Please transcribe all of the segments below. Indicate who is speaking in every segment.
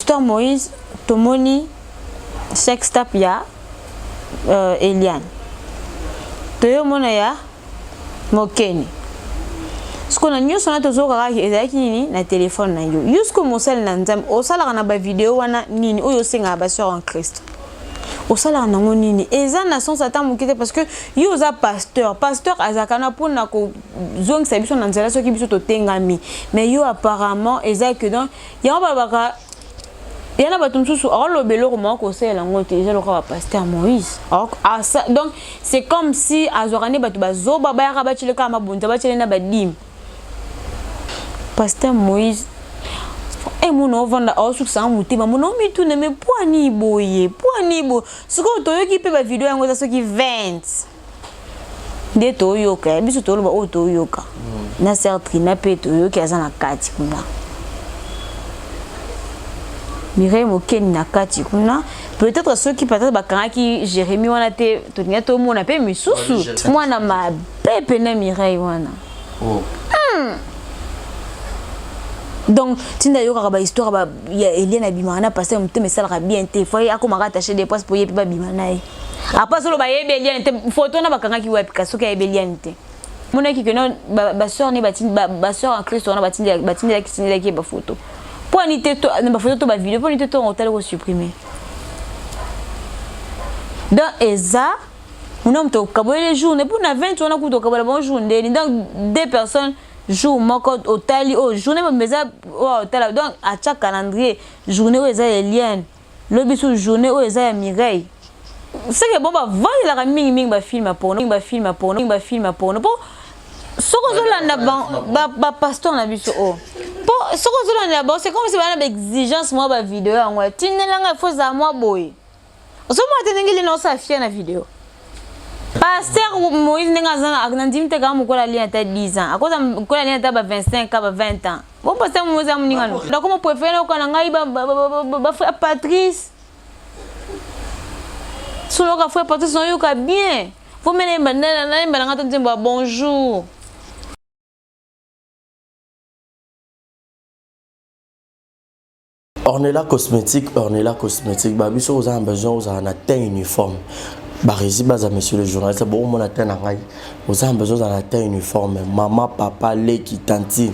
Speaker 1: Pasteur Moïse, Tomoni, sextap ya Eliane. Toyo mona ya Mokeni. Ce qu'on a nous on a toujours ezaki nini na téléphone na yo. Jusqu'au mosel na nzam osala na ba vidéo wana nini oyo senga ba sœur en Christ. Osala na nini eza na sens ata mokite parce que yo za pasteur azakana pour na ko zongisa biso na nzela soki biso to tengami mais yo apparemment eza que donc ya ba baka yana batum susu alobelo ko moko sela ngote eza lo ka pasteur Moïse. Donc c'est comme si azorane batu bazo baba ya ba chile ka mabunza ba chile na badim. Pasteur Moïse et mon vanda au sans moutima mon nom mi tourne mais poani boye ce que to yoki pe ba vidéo yango ça qui 20 de to yoka biso to lo to yoka na certain na pe to yoki azana kati kuna Mireille Mokeni na kati kuna peut-être ceux qui peut-être bakanga qui Jérémie wana te to nya to mona pe misusu mwana ma pepe na Mireille wana donc tinda yo ka ba histoire ba ya Eliane abimana passer un temps mais ça la bien te faut ya ko maka attacher des postes pour yepi ba bimana e après solo ba yebe Eliane te photo na bakanga ki wapi kaso ka yebe Eliane te mona ki que non ba sœur ni ba sœur en Christ on ba tinda ki ba photo pour ni te to ba photo to ba vidéo pour ni te to on t'a supprimer dans eza on a to kaboye les journées pour na 20 on a ku to kaboye bon journée donc deux personnes jour moko otali o journée meza o tala donc à chaque calendrier journée où eza Eliane le bisu journée où eza Mireille c'est que bon ba voler la mingi ba film porno pour soko zolanda ba pasteur na biso o pour soko zolanda ba c'est comme si bana exigence moi ba vidéo yango tinelanga faut za moi boy oso mo tenengeli no sa fier na vidéo Pasteur Moïse n'engazana agnandim te gamu kola lien ta 10 ans. Akoza kola lien ta ba 25 ba 20 ans. Bon pasteur Moïse amuningano. Donc comment préférer okana ngai ba frère Patrice. Solo ka frère Patrice on yoka bien. Faut mener bandana na ngata nzemba bonjour.
Speaker 2: Ornella cosmétique, bah biso aux a besoin aux a teint uniforme. Bah rési basa monsieur le journaliste bon mon atteint ngai aux a besoin d'un teint uniforme. Maman, papa, leki, tantine,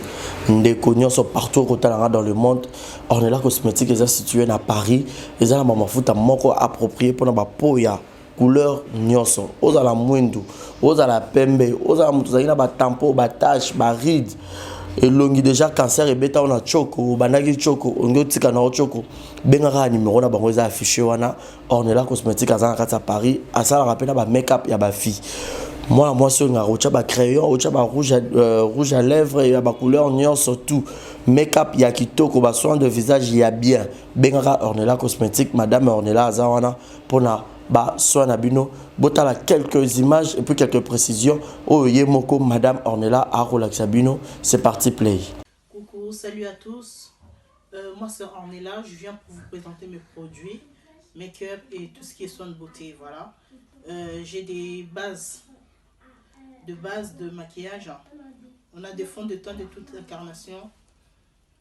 Speaker 2: ndeko nyonso partout côté dans le monde. Ornella cosmétique est situé à Paris, et ça la maman fout à moko approprié pour na ba poya couleur nyonso. Aux a la mwindu, aux a la pembe, aux a mutuzina ba tampo, ba tache, ba ride. Et longi déjà cancer et bêta on a choco banagi choco on go tika na choco bengara numéro na bango za affiché wana Ornella cosmétique à Paris à ça la rappelle ba make-up ya ba fille moi sur nga rocha ba crayon rocha ba rouge à lèvres et ba couleur nion surtout make-up ya kitoko ba soin de visage ya bien bengara Ornella cosmétique madame Ornella azawana pour na ba soin na bino botala quelques images et puis quelques précisions oh yemoko madame Ornella Arolaxabino c'est parti play.
Speaker 3: Coucou, salut à tous, moi c'est Ornella, je viens pour vous présenter mes produits make-up et tout ce qui est soin de beauté. Voilà, j'ai des bases de maquillage, on a des fonds de teint de toute incarnation,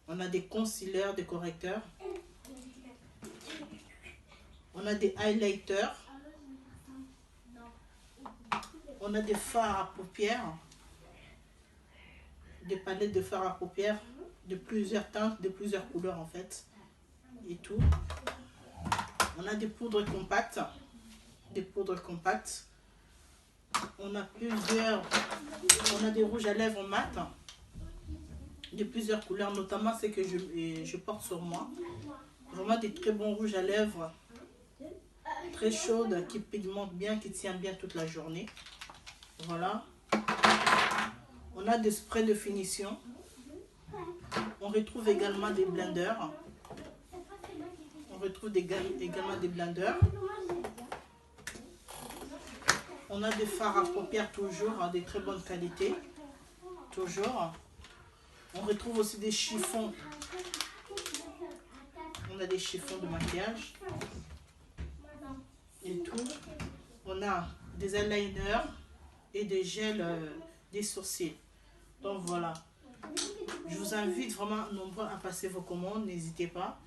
Speaker 3: on a des concealers, des correcteurs, on a des highlighters, on a des fards à paupières, des palettes de fards à paupières de plusieurs teintes, de plusieurs couleurs en fait, et tout. On a des poudres compactes, on a des rouges à lèvres mat, de plusieurs couleurs, notamment ce que je porte sur moi. Vraiment des très bons rouges à lèvres, très chaudes, qui pigmentent bien, qui tiennent bien toute la journée. Voilà. On a des sprays de finition. On retrouve également des blenders. On a des fards à paupières toujours, de très bonne qualité. Toujours. On retrouve aussi des chiffons. On a des chiffons de maquillage. Et tout. On a des eyeliners et des gels des sourcils. Donc voilà. Je vous invite vraiment nombreux à passer vos commandes. N'hésitez pas.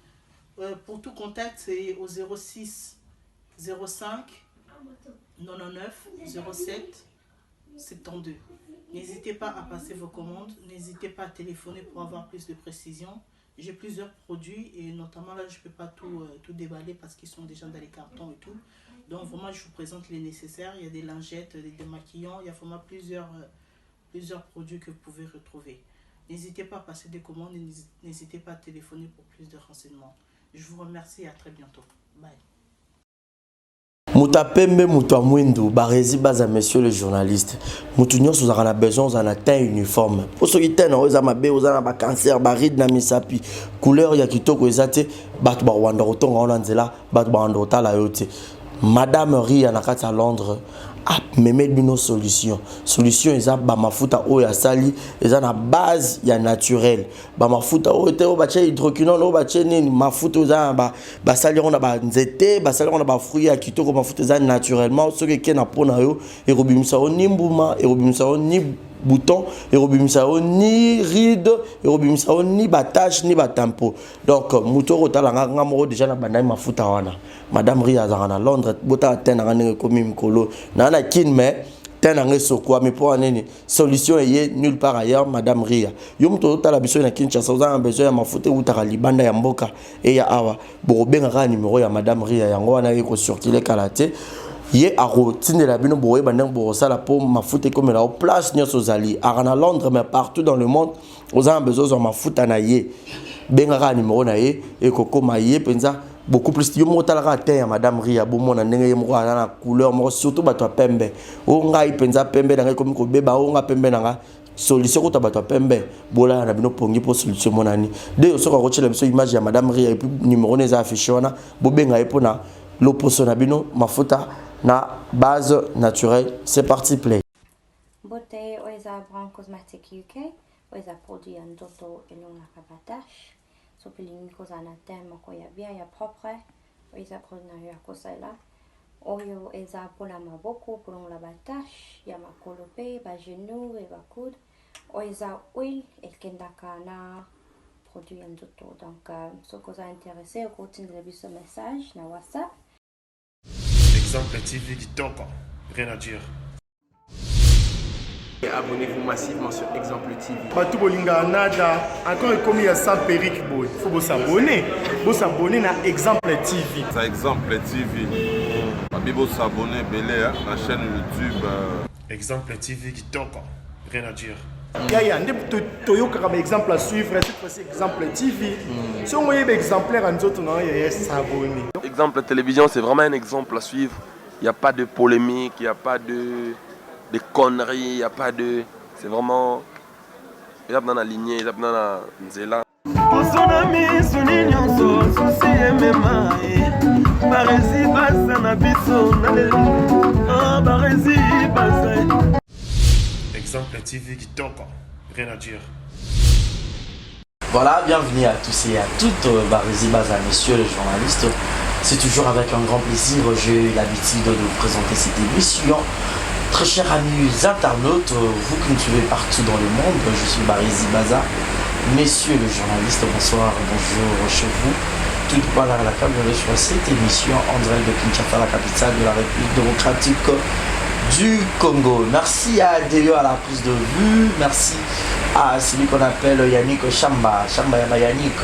Speaker 3: Pour tout contact, c'est au 06 05 99 07 72. N'hésitez pas à passer vos commandes, n'hésitez pas à téléphoner pour avoir plus de précision. J'ai plusieurs produits et notamment là, je ne peux pas tout déballer parce qu'ils sont déjà dans les cartons et tout. Donc vraiment, je vous présente les nécessaires. Il y a des lingettes, des démaquillants, il y a vraiment plusieurs produits que vous pouvez retrouver. N'hésitez pas à passer des commandes et n'hésitez pas à téléphoner pour plus de renseignements. Je vous remercie et à très bientôt. Bye.
Speaker 2: Muta pembe muta mwindu barezi baza messieurs les journalistes mutu nyonso zaka na besoin za na teint uniforme pour ceux qui teint na oza mabe oza na ba cancer ba ride na misapi couleur ya kitoko ezate batu ba wanda kotonga ona nzela batu ba wanda otala yote Madame Ria na kati à Londres a memé bino solution eza ba mafuta oyo asali eza na base ya naturel ba mafuta oyo te o ba che hydroquinone o ba che nini mafuta eza ba sali on a ba nzete ba sali on a ba fruits ya kitoko mafuta eza naturellement ce que na pona yo e robimisa o nimbuma e robimisa o ni bouton et robimisa o ni ride et robimisa o ni batache ni batampo donc mutoro talanga ngamo déjà na bandai mafuta wana Madame Ria à Londres bota tena ngane komi mkolo na na kinme tena ngeso kwa mais pour nini solution est nulle part ailleurs Madame Ria yo mutoro tala biso na Kinshasa za besoin ya mafuta utaka libanda ya mboka et ya awa bobenga ka numéro ya Madame Ria yango wana eko circuler kalate ye aro tindela bino boye bandeng bo sala po mafuta comme la place nyoso zali arana Londres mais partout dans le monde aux a besoin de mafuta na ye benga ka numéro na ye e kokoma ye penza beaucoup plus yo motala te ya Madame Ria bo mona ndenge ye moko na couleur moko surtout bato pembe o ngai penza pembe na ngai komi ko beba o nga pembe na nga solution ko tabato pembe bola na bino pongi pour solution monani de yo soko ko chela biso image ya Madame Ria et puis numéro neza affiché wana bo benga e pona loposo na bino mafuta na base naturelle. C'est parti, play.
Speaker 4: Beauté Oisa Brand Cosmetic UK, Oisa produit en doto et non la cabatache. Sopiling kozana thème ko ya bien ya propre. Oisa produit na ya kosala. Oyo eza pour la maboko pour la batache, ya makolope, ba genou et ba coude. Oisa oil et kendaka na produit en doto. Donc ce que vous intéressé, au continue de ce message na WhatsApp.
Speaker 5: Exemple TV Kitoko, rien à dire.
Speaker 6: Abonnez-vous massivement sur Exemple TV.
Speaker 7: Batou bolinga nada, encore comme il y a 100 périques, il faut vous s'abonner. Vous s'abonner à Exemple TV.
Speaker 8: C'est Exemple TV. Vous s'abonner à la chaîne YouTube.
Speaker 5: Exemple TV Kitoko, rien à dire.
Speaker 7: Il y a un exemple à suivre, cette fois-ci Exemple TV. Si on voit un exemplaire en autres, il y a s'abonner.
Speaker 6: Exemple télévision, c'est vraiment un exemple à suivre. Il n'y a pas de polémique, il n'y a pas de conneries, il n'y a pas de... C'est vraiment... Il y a dans la lignée, il y a dans la nzela.
Speaker 5: Exemple TV Kitoko, rien à dire.
Speaker 2: Voilà, bienvenue à tous et à toutes, Barisi Baza, messieurs les journalistes. C'est toujours avec un grand plaisir, j'ai l'habitude de vous présenter cette émission. Très chers amis internautes, vous qui nous suivez partout dans le monde, je suis Barisi Baza. Messieurs les journalistes, bonsoir, bonjour chez vous. Tout le monde à la caméra sur cette émission en direct de Kinshasa, la capitale de la République démocratique du Congo. Merci à Délio à la prise de vue, merci à celui qu'on appelle Yannick Chamba Yama Yannick,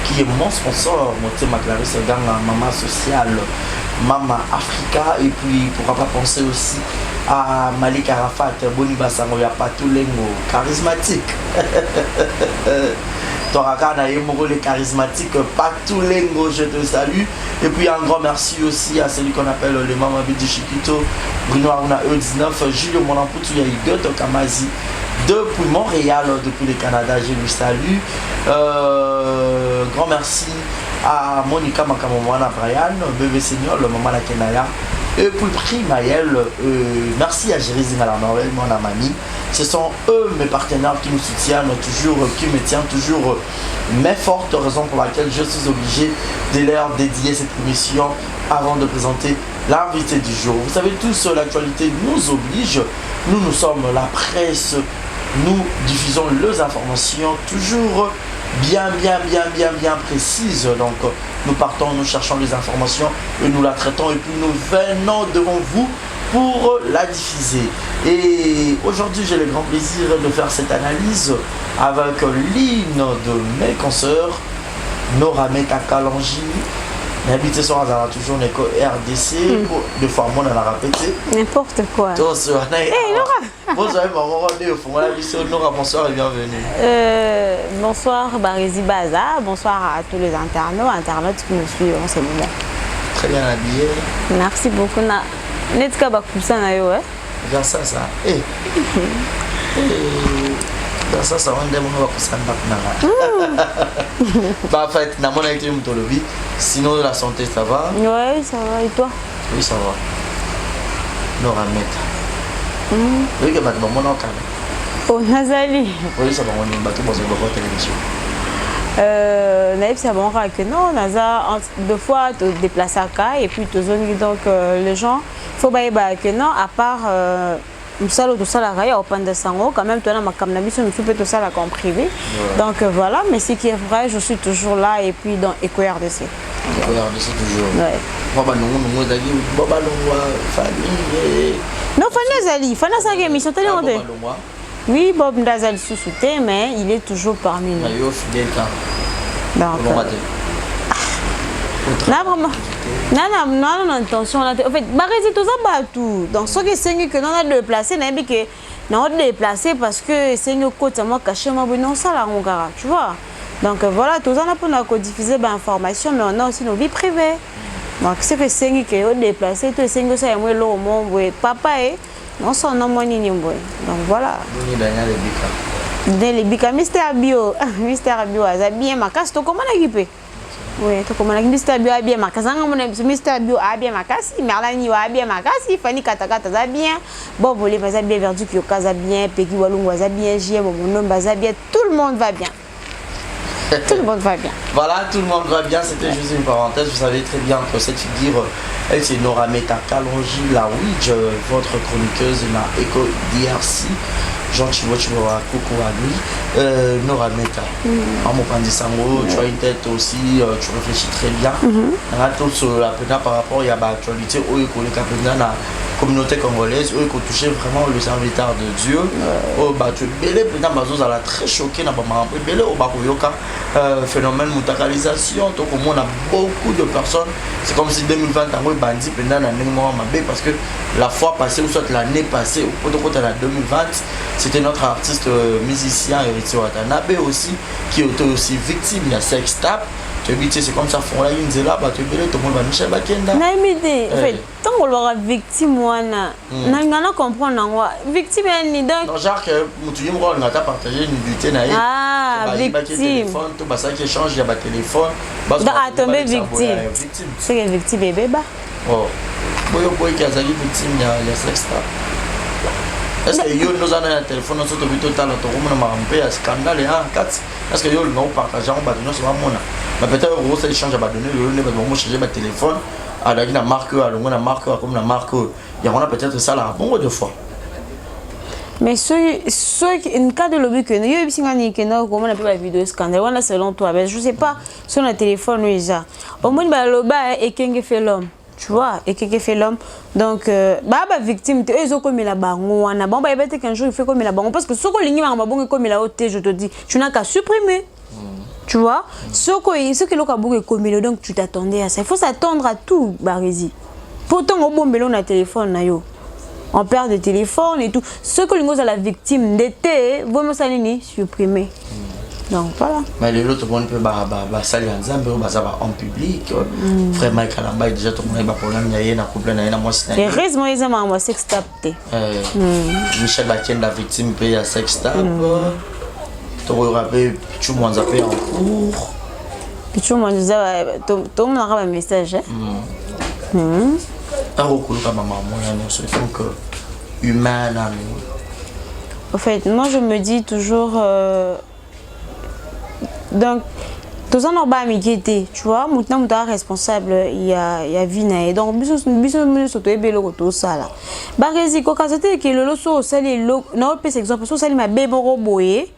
Speaker 2: qui est mon sponsor, mon thème Clarisse Ganga, Maman Sociale, Mama Africa, et puis pourquoi pas penser aussi à Malik Arafat, Boni Bassango Yapatou Lengo, charismatique. Torakana Yemoro les charismatiques, Patou Lengo, je te salue. Et puis un grand merci aussi à celui qu'on appelle le Mama Bidi Chiquito, Bruno Aruna E19, Julio Monamputu Yaïgot, Kamazi, depuis Montréal, depuis le Canada, je vous salue. Grand merci à Monica Makamomwana Brian, bébé senior, le maman la Kenaya. Et puis Primaël, merci à Jérémy à la Norvège, mon amami. Ce sont eux mes partenaires qui nous soutiennent toujours, qui me tiennent toujours mes fortes raisons pour laquelle je suis obligé de leur dédier cette émission avant de présenter l'invité du jour. Vous savez tous, l'actualité nous oblige. Nous sommes la presse, nous diffusons les informations toujours bien précise. Donc nous partons, nous cherchons les informations et nous la traitons et puis nous venons devant vous pour la diffuser. Et aujourd'hui j'ai le grand plaisir de faire cette analyse avec l'une de mes consoeurs, Nora Meta Kalanji. N'habitez sur Azara toujours n'est RDC, deux fois moi on a répété.
Speaker 1: N'importe quoi.
Speaker 2: Bonsoir et bienvenue.
Speaker 1: Bonsoir Barizi Baza, bonsoir à tous les internautes qui me suivent en ce moment.
Speaker 2: Très bien habillé.
Speaker 1: Merci beaucoup. Netka Bakusa na yo,
Speaker 2: Vers ça. Dans ça, on demande bah, en fait, n'a mon été mutolobi. Sinon, la santé, ça va?
Speaker 1: Oui, ça va. Et toi?
Speaker 2: Oui, ça va. Nora Meta. Oui, que maintenant, mon nom,
Speaker 1: oh, Nazali.
Speaker 2: Oui, ça va, on est battu dans une télévision.
Speaker 1: Naïf, c'est bon, que non, Naza, deux fois, tu te déplaces à Kai et puis tu zones donc les gens, il faut pas que non, à part. Tout ça la raya au pan de sango quand même tu as ma cannabis tout ça la comme privé donc voilà, mais ce qui est vrai, je suis toujours là et puis dans EcoRDC
Speaker 2: toujours
Speaker 1: ouais. Non Fanny Fanny ça émission télé oui Bob Ndazali sous-souté mais il est toujours parmi nous donc non, attention. En fait, Barizi tout ça tout. Donc, ce qui c'est que nous on a déplacé, nous on déplacé parce que c'est une côte moi caché moi non ça là on gara, tu vois. Donc voilà, tout ça on a pour diffuser l'information, mais on a aussi nos vies privées. Donc c'est que c'est que on déplacé, tout c'est que ça est moi là au monde, papa et on s'en nomme moi ni donc voilà. Les bika Mister Bio a bien ma casse, comment l'équiper? Oui, tu comme Mister Bio a bien ma casse, Mister Bio a bien ma casse, Merlani a bien ma casse, Fanny Katakata a bien, Bob Volé va bien, Verdu qui a bien, Peggy Walung va bien, JM mon nom va bien, tout le monde va bien. Tout le monde va bien.
Speaker 2: Voilà, tout le monde va bien, c'était juste une parenthèse, vous savez très bien que cette figure, elle c'est Nora Meta Kalonji, la Ouija, votre chroniqueuse, la Eco DRC. Jean Chivo coucou à lui. Nora Meta. En mon Sango, tu as une tête aussi, tu réfléchis très bien. On a tout sur la pena par rapport à l'actualité où il y a la communauté congolaise, où il faut toucher vraiment le serviteur de Dieu. Tu es belé, président a très choqué, n'a pas belé au Bakoyoka. Phénomène de mutakalisation, donc on a beaucoup de personnes. C'est comme si 2020 on a bandit parce que la fois passée ou soit l'année passée, au côté de la 2020, c'était notre artiste musicien Eritio Watanabe aussi qui était aussi victime de sex tap. C'est comme ça font la une là, tu es tout le monde va Michel Bakenda.
Speaker 1: Naïmité, en fait, tant qu'on l'aura victime wana, n'angana comprendre quoi. Victime ni donc.
Speaker 2: Non genre que tu me rôle ngata partager une unité naïe.
Speaker 1: Ah, victime.
Speaker 2: Tout bah ça qui change, il y a ba téléphone.
Speaker 1: Bah tomber victime. C'est que victime bébé bah.
Speaker 2: Oh. Boy qui a zali victime il y a sex tap. Est-ce que yo nous avons un téléphone nous sommes total notre room na mampé à scandale et en 4. Est-ce que yo nous partageons ba nous sur mona. Mais peut-être gros ça échange ba donner yo ne ba moi changer ba téléphone à la marque à la marque comme la marque il y en a peut-être ça là bon de fois.
Speaker 1: Mais en cas de lobby que nous yo bisingani que nous comment on appelle la vidéo scandale voilà selon toi mais je sais pas sur le téléphone déjà. Au moins ba loba et qu'est-ce fait l'homme. Tu vois, et qui fait l'homme. Donc, victime, ils ont commis la bango. Bon, bah, il qu'un jour, il fait comme la bango. Parce que ce qu'on a comme la haute, je te dis, tu n'as qu'à supprimer. Tu vois, ce que l'on a commis, donc tu t'attendais à ça. Il faut s'attendre à tout, Barizi. Pourtant, au bon melon, on a téléphone, on perd de téléphone et tout. Ce que l'on a la victime d'été, vous me salini, supprimer. Donc voilà.
Speaker 2: Mais l'autre monde peut saluer en public. Frère Mike Kalamba déjà tout le monde a problème il y a un couple na moi c'est.
Speaker 1: Et récemment ils ont moi sex tap.
Speaker 2: Michel Bakien la victime paye à sex tap. Tu rappelles tu m'en as fait en cours.
Speaker 1: Puis tu m'en disais tout le monde a un message.
Speaker 2: Un recours comme maman c'est donc humain.
Speaker 1: En fait, moi je me dis toujours donc, tout ça n'a pas m'inquiéter, tu vois, maintenant, tu es responsable, il y a Vina. Donc, je suis tout ça là. Bah, quand c'était que le loso, ça, non, par exemple, ça, ma bébé roboé,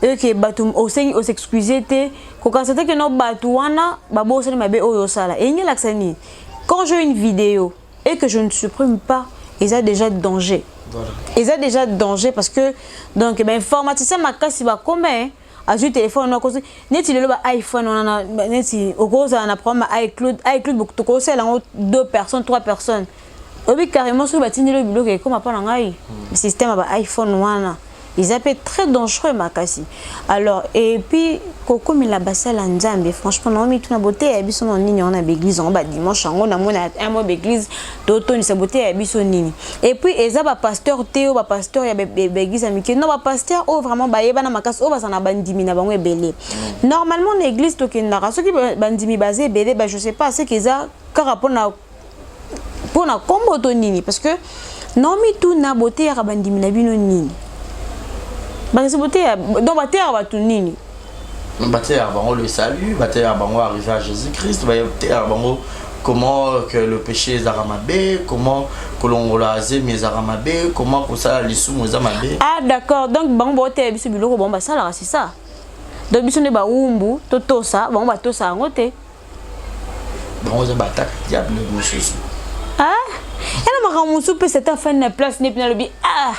Speaker 1: que batum osengi s'excuser te ko constater que no batuana babo sali mabe oyo sala et ngela ksani quand j'ai une vidéo et que je ne supprime pas ils a déjà danger voilà. Ils a déjà danger parce que donc ben informaticien makasi ba combien a du téléphone na cause neti le ba iPhone on a neti au cause on a problème iCloud beaucoup to cause là 2 personnes 3 personnes obi carrément sur batini le bloqué comme pas ngai le système ba iPhone wana ils appellent très dangereux makasi alors et puis koko mila basala nzambe franchement non mi tuna beauté ya biso nini on a l'église on ba dimanche on a mona un mois d'église toto ni sa beauté ya biso nini et puis eza ba pasteur Théo ba pasteur ya l'église amike non ba pasteur oh vraiment ba yeba na makasi oh ba sana bandimi na bango ebele normalement l'église to kendaka soki bandimi basé ebele ba je sais pas c'est qu'ils a carapona pour na kombo to nini parce que non mi tuna beauté ya bandimi na bino nini parce que beauté donc beauté va tout nini
Speaker 2: beauté avant le salut beauté avant arriver à Jésus-Christ beauté avant comment que le péché est aramabé comment que l'on relase mes aramabé comment que ça les sous mes aramabé
Speaker 1: ah d'accord donc bon beauté biso biloko bon ba ça c'est ça donc biso ne ba umbu toto ça bon ba to ça ngote
Speaker 2: bon ça batak diable monsieur
Speaker 1: ah elle m'a ramusu pe cette fin na place ne pina lobi ah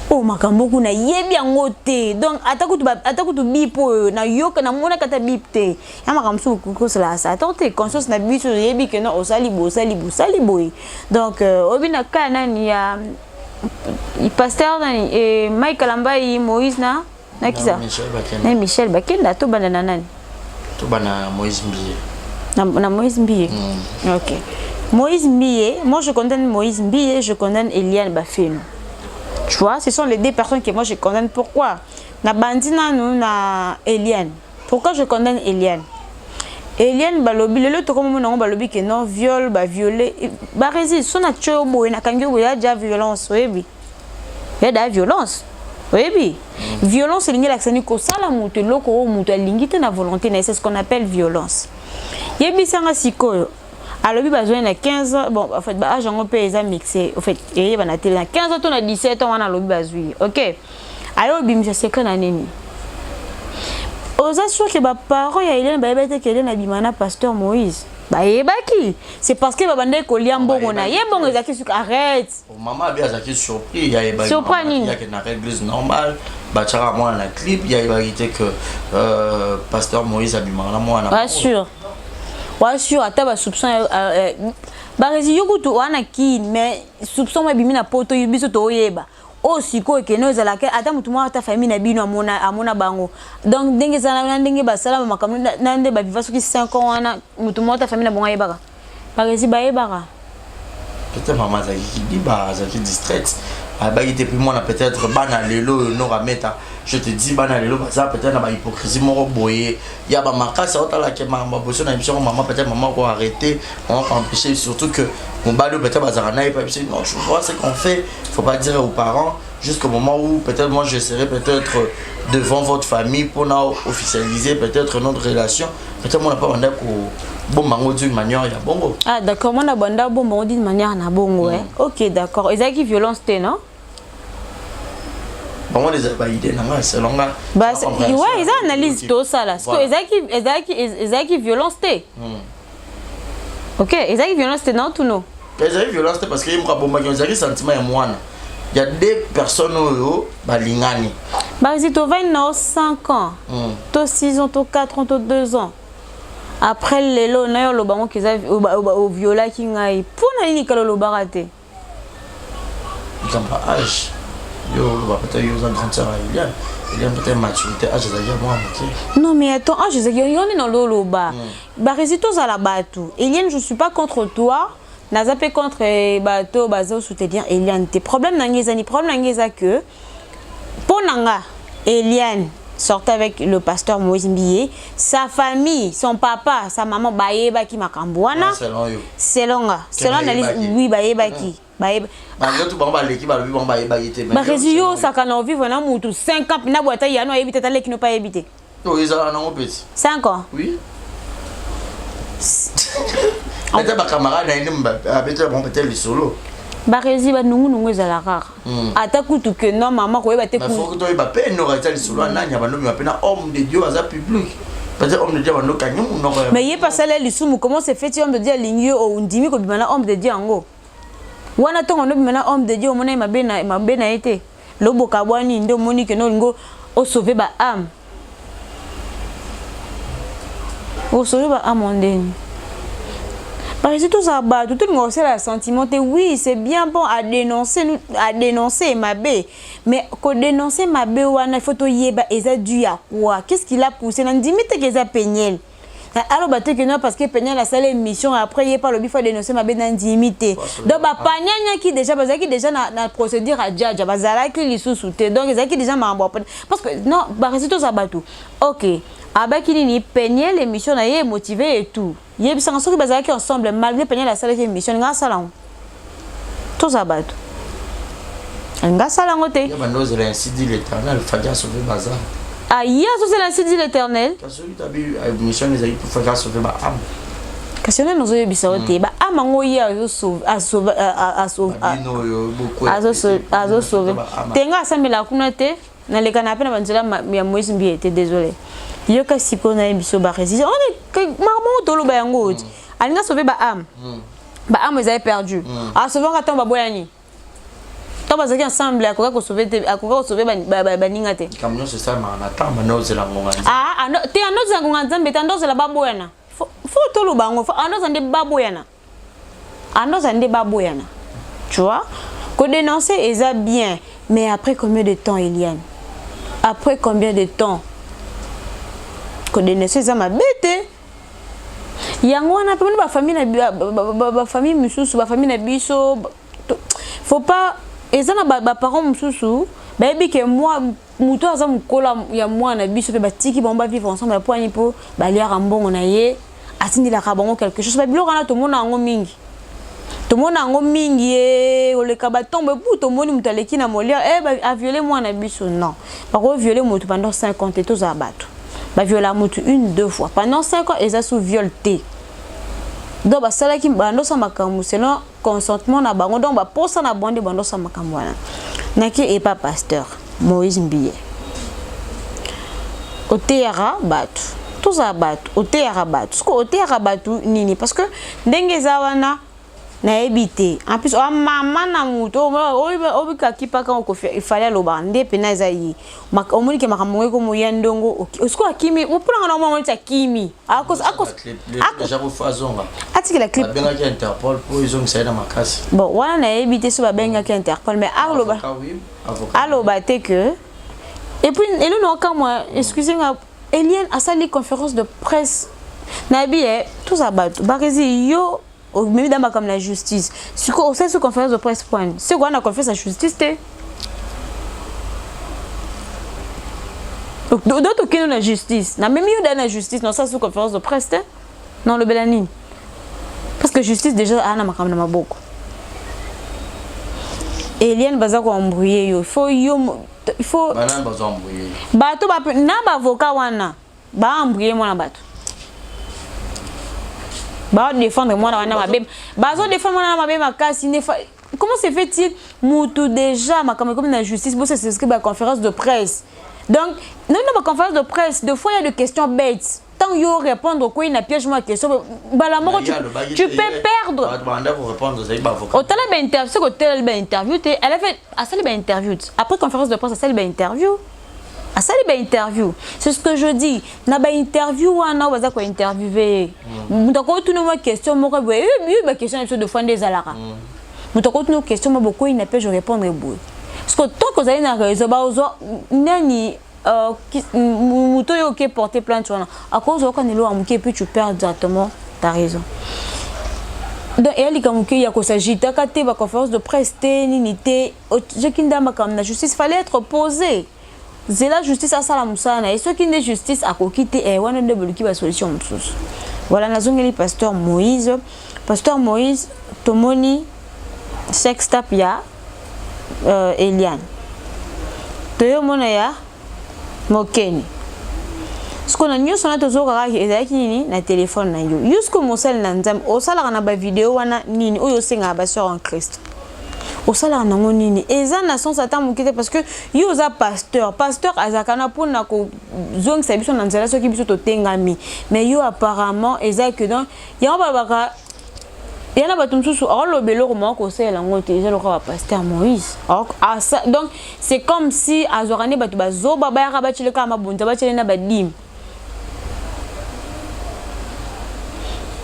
Speaker 1: oh makambo kuna yebi yango te donc atakutu bipo na yoka na mona kata bipte ya makamso ko cela ça attendez conscience na biso yebi que non osali boy donc obina kana ni ya il pasteur nani et Michael Ambai Moïse na kisa Michel Bakenda to bana nani
Speaker 2: to bana Moïse Mbiye
Speaker 1: na Moïse Mbiye OK Moïse Mbiye moi je condamne Moïse Mbiye je condamne Eliane Bafeno. Tu vois, ce sont les 2 personnes que moi je condamne. Pourquoi? Na bandina nous na Eliane. Pourquoi je condamne Eliane? Eliane balobi le to comme mon balobi que non viol ba violer ba résiste son na chobo na kango ya déjà violence oui. Il y a de la violence. Oui. Violence lingi l'accent ko sala mutu loko mutu lingi te na volonté c'est ce qu'on appelle violence. Yebi sanga sikoyo. Alors, il besoin de 15 ans. Bon, en fait, j'ai un peu mixé. En fait, il y a 15 ans, on a 17 ans, on a l'objet besoin. Ok. Alors, il c'est quand on aux assurés que les parents, il y a un pasteur Moïse. C'est parce que les Koliambo, on a arrête.
Speaker 2: Maman a bien surpris. Il y a une église normale. Moi, on a clip. Il y a que pasteur Moïse a bien.
Speaker 1: Pas sûr. Ouais, sûr, à ta soupçon. Bah, tu wana ki, mais soupçon moi bimi na poto yubiso to yeba. Oh siko ke no zala ke ata mutu mwa ta famille na bino amona bango. Donc ndenge zala ndenge ba sala makamu nande ba viva soki 5 ans wana mutu mwa ta famille na bonga yebaka. Ba yebaka.
Speaker 2: Peut-être maman zaki dit ba zaki distraite. Bah il était plus moi peut-être bana lelo no rameta. Je te dis bana lelo ça peut-être na ba hypocrisie moko boyé. Il y a ba makasa otala ke maman bosso na émission maman peut-être maman ko arrêter, on va empêcher surtout que mon balo peut-être bazarana et pas non je vois ce qu'on fait, faut pas dire aux parents jusqu'au moment où peut-être moi je serai peut-être devant votre famille pour officialiser peut-être notre relation. Peut-être moi n'a pas banda ko bon mango d'une manière ya bongo.
Speaker 1: Ah d'accord, moi na banda bon mango d'une manière na bongo OK, d'accord. Et ça qui violence té non?
Speaker 2: Bon les abaïdé na selon la
Speaker 1: bah ouais, ils analysent tout ça là. Parce que ezaki violence té. OK, ezaki violence té non tout non.
Speaker 2: Ezaki violence té parce que moi bon mango ezaki sentiment ya mwana. Il y a 2 personnes oyo balingani.
Speaker 1: Bah si tu vas 5 ans. To 6 ans, to 4 ans, to 2 ans. Après les lots na yo lo bango kiza au viola ki ngai. Pona nini kala lo barate.
Speaker 2: Comme âge. Yo va peut-être yo za grande sœur Eliane. Eliane peut-être maturité âge za moi moté.
Speaker 1: Non mais attends, âge za yo ni dans lo ba. Ba résitos à la batu. Eliane, je suis pas contre toi. Naza pe contre bato bazo soutenir Eliane. Tes problèmes nangeza ni problème nangeza que ponanga Eliane sortait avec le pasteur Moïse Mbiye, sa famille, son papa, sa maman bayeba ki makambwana. Selon analyse oui bayeba ki. Bayeba.
Speaker 2: Ba yo tout bamba leki ba lobi bamba bayeba yete.
Speaker 1: Ba résultat ça kana vivre na mutu 5 ans na boita ya no ebité tale ki no pas éviter.
Speaker 2: No ils ont un petit.
Speaker 1: 5 ans.
Speaker 2: Oui. Peut-être ma camarade a une peut-être bon peut-être le solo.
Speaker 1: barezi ba nungu ezala rare ata kutu que non maman ko yeba te
Speaker 2: ku faut que toi ba pe no reta li solo nanya ba no mi apena homme de Dieu aza public peut-être homme de Dieu ba no kanyu no
Speaker 1: mais yé pas ça les lisumu comment c'est fait homme de Dieu ligné au ndimi ko bimana homme de Dieu ngo wana tongo no bimana homme de Dieu mona mabena été loboka bwani ndo moni que no ngo o sauver ba âme o sauver ba âme ondeni. Parce que tout ça, tout le monde sait le sentiment. Oui, c'est bien bon à dénoncer ma bé. Mais quand dénoncer ma bé, il faut que yeba eza dû à quoi? Qu'est-ce qu'il a poussé? On dit mais que ça Péniel. Alors bah que non parce que Péniel a sa émission après il pas le bifo dénoncer ma bé dans intimité. Donc bah panyanya qui déjà na procédure à judge bazala qui li sous-souté. Donc ils qui déjà m'emboît parce que non bah c'est tout ça tout. OK. Avec une Péniel l'émission na yé motivé et tout. Il y a des gens qui ensemble malgré Péniel la salle d'émission nga salon. Tout ça bat. Nga salon ote.
Speaker 2: Il y a bandos ainsi dit l'Éternel Fadia sauver bazar.
Speaker 1: Ah hier c'est ainsi dit l'Éternel.
Speaker 2: Parce que tu as vu émission les pour Fadia sauver ba âme.
Speaker 1: Question nous oyo bisaote ba âme ngo hier à sauver Tenga samela kuna te na le canapé na banzela ya Moïse Mbi était désolé. Yo ka sikona biso ba résister. On est maman tolo ba yango. Alinga sauver ba âme. Ba âme ils avaient perdu. Ah sauver ka tomba boyani. Tomba zaki ensemble akoka sauver ba ninga te.
Speaker 2: Camion c'est ça ma na tamba no zela ngonga.
Speaker 1: Ah te anoza ngonga nzambe te andoza la baboyana. Faut tolo bango andoza nde baboyana. Andoza nde baboyana. Tu vois? Ko dénoncer est bien, mais après combien de temps Eliane? Après combien de temps? Ko dénoncer ça ma bête. Yango wana pe ba famille ba famille mususu ba famille na biso faut pas ezana ba parents mususu ba yebi que moi muto aza mukola ya mwana biso pe batiki ba vivre ensemble pour ani po ba liara mbongo na ye atindi la kabongo quelque chose ba biloko na to mona ngo mingi. To mona ngo mingi e o le kabatombe pour to moni mutaleki na molia a violer mwana biso non. Par contre violer muto pendant 50 et tous abattu. Ba viola mutu une deux fois pendant 5 ans et ça sous violté. Donc ba sala ki bando sa makambu selon consentement na bango donc ba posa na bande bando sa makambu wana. Naki et pas pasteur Moïse Mbiye. Oteara batu. Tout ça batu, oteara batu. Ce que oteara batu nini parce que ndenge za wana na ebité. En plus maman na muto obika kipaka ko il fallait lo bande pena zayi. Omoni ke makambo ko moyandongo. Ce que akimi, o prendre na moment ta kimi. Akos
Speaker 2: déjà pour fazonga.
Speaker 1: Atiki la clip.
Speaker 2: Benga ki Interpol pour ils ont ça na makasi.
Speaker 1: Bon, wana na ebité so ba benga ki Interpol mais aloba. Aloba te que et puis et nous non quand moi excusez-moi Eliane a sali conférence de presse. Nabi tout ça bat. Barezi yo même dans comme la justice. Ce qu'on sait sur conférence de presse point. C'est quoi la conférence de justice té? D'autres qui ont la justice. Na même yo dans la justice, non ça sur conférence de presse té? Non le Belanine. Parce que justice déjà ana makam na maboko. Eliane baza ko embrouiller yo. Il faut
Speaker 2: Bana baza embrouiller.
Speaker 1: Bato ba na ba avocat wana. Ba embrouiller moi na bato. Ba défendre moi na mabem. Ba zo défendre moi na mabem makasi ne comment se fait-il mutu déjà makam comme la justice bo c'est ce que ba conférence de presse. Donc non ba conférence de presse deux fois il y a des questions bêtes. Tant yo répondre quoi une piège moi question ba la mort tu peux perdre.
Speaker 2: Ba pour répondre ça ba avocat.
Speaker 1: Au tala ba interview c'est que tel ba interview elle a fait à ça ba interview après conférence de presse ça ba interview. À ça les interview c'est ce que je dis na ba interview wana baza ko interviewer mutako tunu ma question moko boye ba question de fois des alara mutako tunu question mo beaucoup il n'a pas je répondre boye parce que tant que vous allez na réseau ba ozo nani muto yo qui porter plainte wana à cause de quand il a muké puis tu perds directement ta raison donc elle comme qu'il y a ko s'agita kate ba conférence de presse ninité je kindama comme la justice fallait être posé. C'est la justice à Salamusana et ceux qui n'ont justice à quitter et one de bloquer la solution. Voilà, nous avons le pasteur Moïse. Pasteur Moïse, Tomoni, Sextapia, Eliane. Toyo Monaya, Mokeni. Ce qu'on a mis sur notre zone, c'est un téléphone. Jusqu'au Mosel Nanzam, au salaire, on a une vidéo, on a une vidéo en Christ. au salaire nango nini eza na sens ata mokite parce que yo oza pasteur azakana pour na ko zongisa biso na nzela soki biso totengami mais yo apparemment eza que donc yango babaka yana bato mosusu aolobelo koma kosalela ngo te eza lokola pasteur Moïse donc c'est comme si azwakani bato bazoba bayaka bacheleka mabunza bachele na badim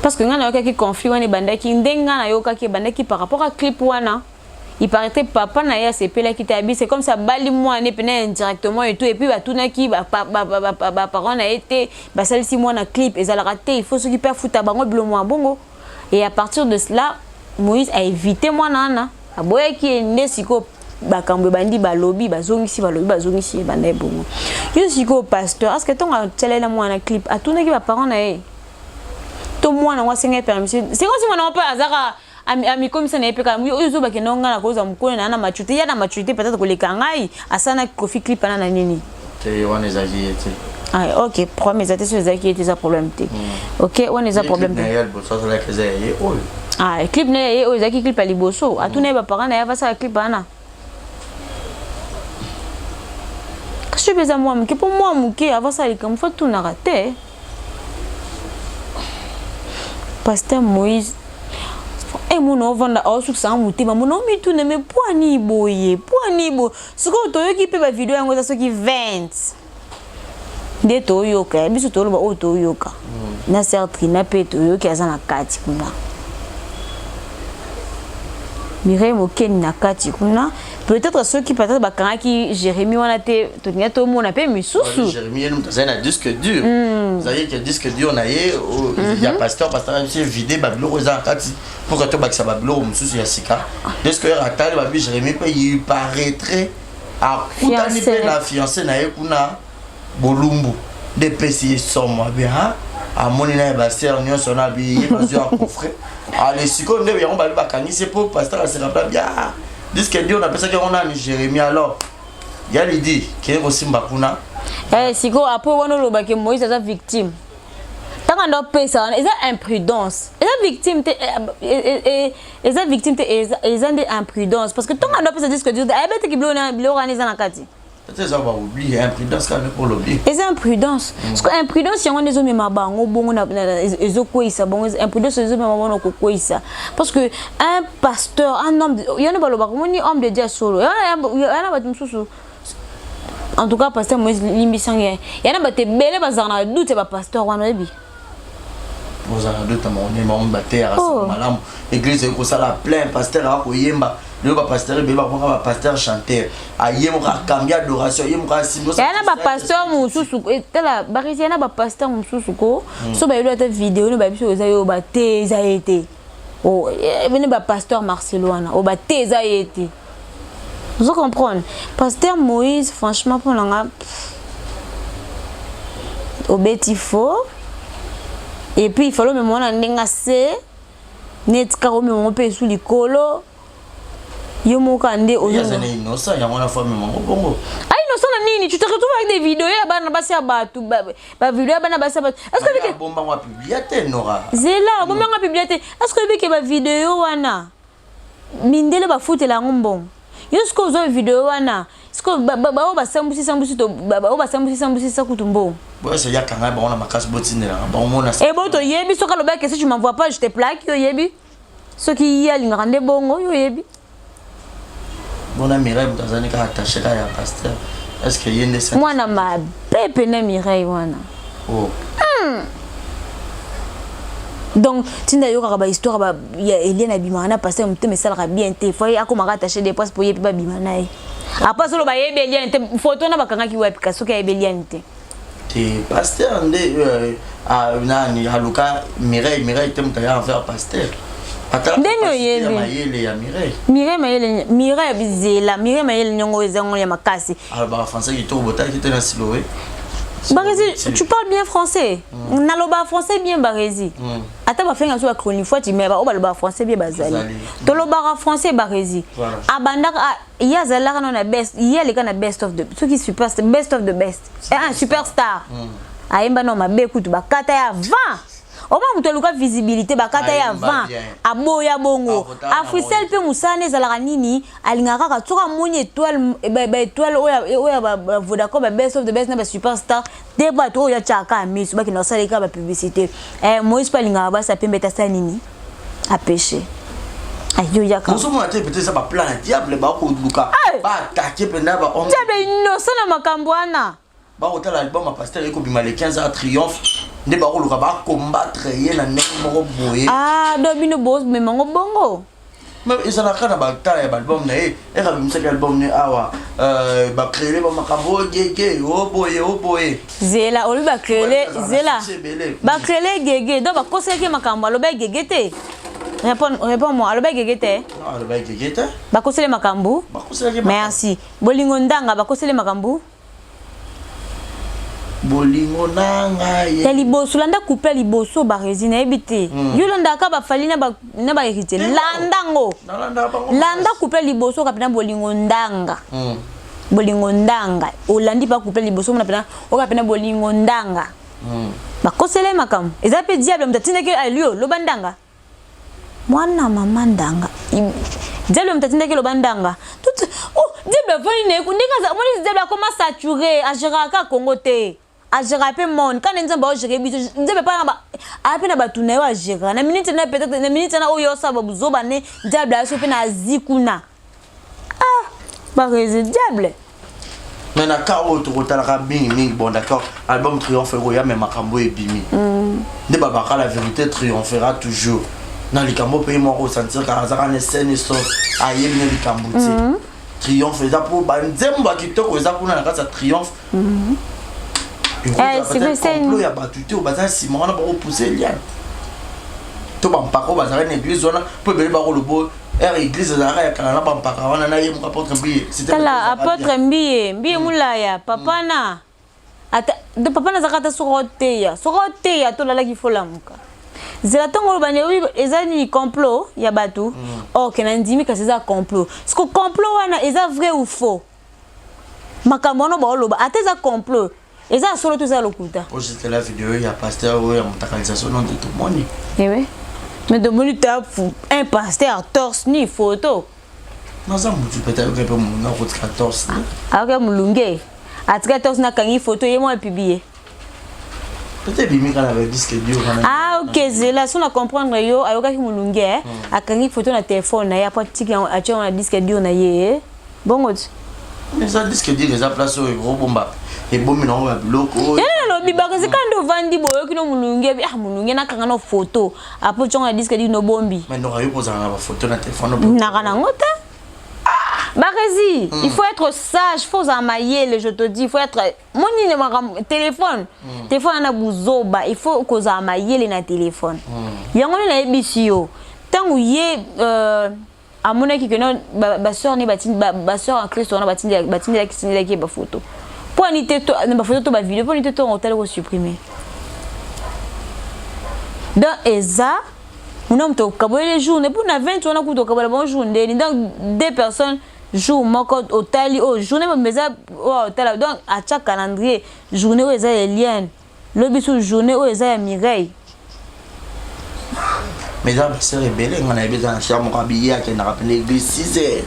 Speaker 1: parce que ngana yoka ki conflit wana bandaki ndenga na yoka ki bandaki par rapport à clip wana il paraîtrait papa na ya sepela ki tabi c'est comme ça bali moi ne pena indirectement et tout et puis batuna ki parents na été basalisi moi na clip ezala raté il faut ce qui peut fouta bango bilo moi bongo et à partir de cela Moïse a évité moi nana aboya ki ne siko bakambo bandi balobi bazongisi banda bongo yo siko pasteur est-ce que ton tchelela moi na clip atuna ki parents na ye to moi na wasenga permission c'est comme si moi na pas azara ami comme ça n'est pas comme yo zo ba kenonga na koza mukone na maturité ya na maturité peut-être ko leka ngai asana kofi clip na nini
Speaker 2: te wana ezaki ete
Speaker 1: ah OK problème ezate sur ezaki ete za problème te OK wana eza problème te ah clip na ye o ezaki clip ali boso atuna ba parents na ya va ça clip ana je vais à moi que pour moi muke avant ça il comme faut tout na raté pasteur Moïse et mon ovanda aussi ça muté ba mon mi tout ne me poani boye ce que to qui peut ba vidéo yango ça qui 20 de to yoka biso to ba o to yoka na certain na pe to yoka azana kati kuna Mireille Mokeni na kati kuna peut-être ceux qui peut-être bakanga qui Jérémie wana te to nya to mona pe misusu
Speaker 2: Jérémie nous dans un disque dur vous savez que disque dur na ye il y a pasteur c'est vidé babilo roza kati pour que to bakisa babilo misusu ya sika disque heure atali babi Jérémie pe il paraîtrait à kutani pe la fiancée na ye kuna bolumbu de PC somo bien à mon ina ba sœur nyonso na bi bazo ya coffret allez siko ndebe yango bali bakangisi pour pasteur se rappelle bien disque Dieu on appelle ça qu'on a Jérémie alors il y a l'idée qui est aussi mbakuna
Speaker 1: siko après wono loba ke Moïse est victime tant ndo pesa eza imprudence eza victime eza victime eza de imprudence parce que tant ndo pesa disque Dieu ayebete ki bilo organiser na kati
Speaker 2: peut-être ça va oublier imprudence quand pour l'oublier
Speaker 1: eza imprudence parce que imprudence yango ndezo mema bango bongo na ezokoisa bongo imprudence ezo mema bongo kokoisa parce que un pasteur un homme yana baloba comme ni homme de Dieu solo yana batu msusu en tout cas pasteur Moïse limbisange yana bate bele bazana doute ba pasteur wana ebi
Speaker 2: bozana doute mon bater malam église ko sala plein pasteur a ko yemba le pasteur be ba ko pasteur chanteur ayemo ka cambia adoration yemo ka simbo
Speaker 1: yana ba pasteur mususu tela barisi yana ba pasteur mususu ko so ba yelo ta vidéo no ba biso ezayo ba te za été oh venu ba pasteur Marcelo wana o ba te za été vous comprenez pasteur Moïse franchement pour nga au beti faux et puis il fallait me mona ndenga se net ka o me mo pe sous likolo yo moka nde ozo
Speaker 2: yazana innocent ya mwana femme mango bongo
Speaker 1: ah innocent na nini tu te retrouves avec des vidéos ya bana basi ya batu ba vidéo ya bana basi ya batu est-ce que
Speaker 2: que bomba ngwa publiate nora
Speaker 1: zela bomba ngwa publiate est-ce que ba vidéo wana mindele ba futela ngombongo yosko zo vidéo wana sko ba sambusi to ba sambusi sa kutumbo
Speaker 2: ouais c'est ya kanga ba on a makasi botinela ba on mona
Speaker 1: et bon to yebi soka loba que si tu m'envoies pas je te plaque yo yebi ce qui y a l'ingande bongo yo yebi
Speaker 2: bona Mireille mtazani ka attaché ka ya pasteur est-ce que yende ça
Speaker 1: moi na ma pepe na Mireille wana
Speaker 2: oh
Speaker 1: donc tinda yoka ba histoire ba ya Eliane abimana pasteur mteme sala bien te faut akoma attacher des points pour yebi ba bimana ye après solo ba yebi Eliane te photo na bakanga ki wapi kasoka yebi Eliane te
Speaker 2: pasteur nde nani haluka Mireille te mtaya faire pasteur
Speaker 1: Denyo yebi
Speaker 2: mayele ya Mireille
Speaker 1: Mireille bizela Mireille mayele nyongo ezango ya makasi
Speaker 2: ba français qui to bota qui te na siloé
Speaker 1: Barezi tu parles bien français na loba français bien Barezi ata ba fenga so ba chronique fois tu mais ba loba français bien bazali to loba français Barezi abandaka ya zalaka na best ya le kana best of the ce qui super best of the best un superstar aimba no mabe kutu bakata ya 20 Oma muto luka visibilité bakata ya vent aboya bongo Africell pe musane zalaka nini alingaka ka tsoka moni étoile étoile oya ba Vodacom ba best of the best na ba superstar débat to ya chaka misu baki na salika ba publicité Moïse palinga ba sa pembeta sa nini a péché ayo yaka
Speaker 2: nous sommes peut-être ça ba plan diable ba ko luka ba attaquer penda ba on
Speaker 1: diable innocent na makambwana
Speaker 2: ba hotel album a pasteur eko bima le 15 ans triomphe ne ba ko luka ba combattre ye na ndenge moko boye
Speaker 1: do bino boss me mango bongo
Speaker 2: mais ils ont la ba ta ya album na e ka bimisa album ne awa ba créer ba makambo gege o boye
Speaker 1: zela olu ba créer zela ba créer gege do ba koseke makambo alo ba gege te réponds-moi alo ba gege te
Speaker 2: non alo ba gege te
Speaker 1: ba kosele makambo merci bolingo ndanga ba kosele makambo
Speaker 2: bolingo nanga
Speaker 1: ya liboso landa couple liboso ba résine ebité yo landa ka ba fali na ba hérité landango landa couple liboso ka pena bolingo ndanga olandi pa couple liboso na pena o ka pena bolingo ndanga ba kosele makam eza pe diable mtatinde ke alio lo bandanga mwana mama ndanga diable mtatinde ke lo bandanga tout diable vani ne kundinga za moni diable comment saturé a gérer ka Congo te a gérer pe monde quand nzamba o gérer biso nzamba pa na ape na batuna yo a gérer na minute na peut-être na minute na oyo sa babuzoba ne diable aso pe na zikuna ba réseau diable
Speaker 2: mais na ka o to kotala ka mingi bon d'accord album triomphe ko ya même makambo e bimi ne baba ka la vérité triomphera toujours na likambo pe mo ko sentir ka azaka ne scène so ayemi ne likambo ti triomphe za pour ba nzembo kitoko za kuna na ka sa triomphe c'est vrai c'est complot ya batuté obaza sima wana ba ko pousser liane to ba mpako bazaka na église wana po bele ba ko lobo église za ya kana na ba mpaka wana na ye mo apôtre Mbiye
Speaker 1: c'était la apôtre Mbiye mulaya papa na ata de papa na zakata soroteya to lala ki folamuka zela tongo bane ezani complot ya batu OK na ndimi ka c'est complot ce que complot wana eza vrai ou faux makambo no ba oloba ateza complot eza solo tout ça lokuta
Speaker 2: c'était la vidéo ya pasteur ou ya mutakalisation non de tout monde
Speaker 1: oui mais de moni ta un pasteur torse ni photo
Speaker 2: non ça mutu peut-être que mon na ko 14
Speaker 1: aga mulunge atika torse na kangi photo yemo a publier
Speaker 2: peut-être bimi kana avec disque dur
Speaker 1: ah OK zela so na comprendre yo ayoka ki mulunge akangi photo na téléphone na ya pratique a tio na disque dur na ye bongo
Speaker 2: mais ça disque dur les place au bomba et bomi na wa biloko
Speaker 1: lo bibaka zikando vandi boyo kino mulunge mulunge na kanga no photo apo tio na disque dur no bombi
Speaker 2: mais no ayo poza na photo na téléphone
Speaker 1: na kana ngota Barezi, il faut être sage, il faut amailler, je te dis, il faut être mon téléphone. Téléphone na buzoba, il faut que amailler les na téléphone. Yango na ebisio. Tangu ye amona ki keno ba sœur ni ba sœur en Christ on batindi la ki ba photo. Pour ni teto na ba photo to ba vidéo, pour ni teto on tel ko supprimer. Dans eza on a to kabole journée pour na 20 on a ku to kabole bon journée dans deux personnes jour moko otali journée meza otala donc à chaque calendrier journée eza Eliane le bisu journée eza Mireille
Speaker 2: mais là c'est rebelle on a besoin de chambre habillé qui na rappelé l'église 6h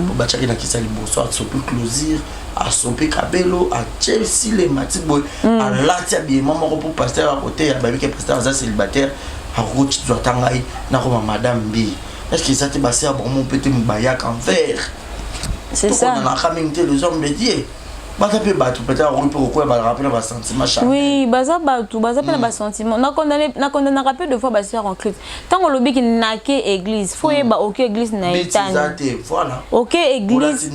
Speaker 2: pour bachaki na kisali bonsoir so peut closir à Sompé Kabelo à Chelsea les Matiboy à Latia bien maman pour pasteur à côté à baby qui pasteur ça célibataire à route tu dois tangai na comme madame B est-ce que ça te passé à bon mon petit mbayak en verre
Speaker 1: c'est ça
Speaker 2: on a communauté les hommes médiés baza pe batu peut-être on peut quoi ba rappeler ba sentiment charnel
Speaker 1: oui baza batu baza pe ba sentiment na condamné rappel de fois ba sœur en Christ tant on lobi ki na ke église faut ba OK église na etani
Speaker 2: voilà
Speaker 1: OK église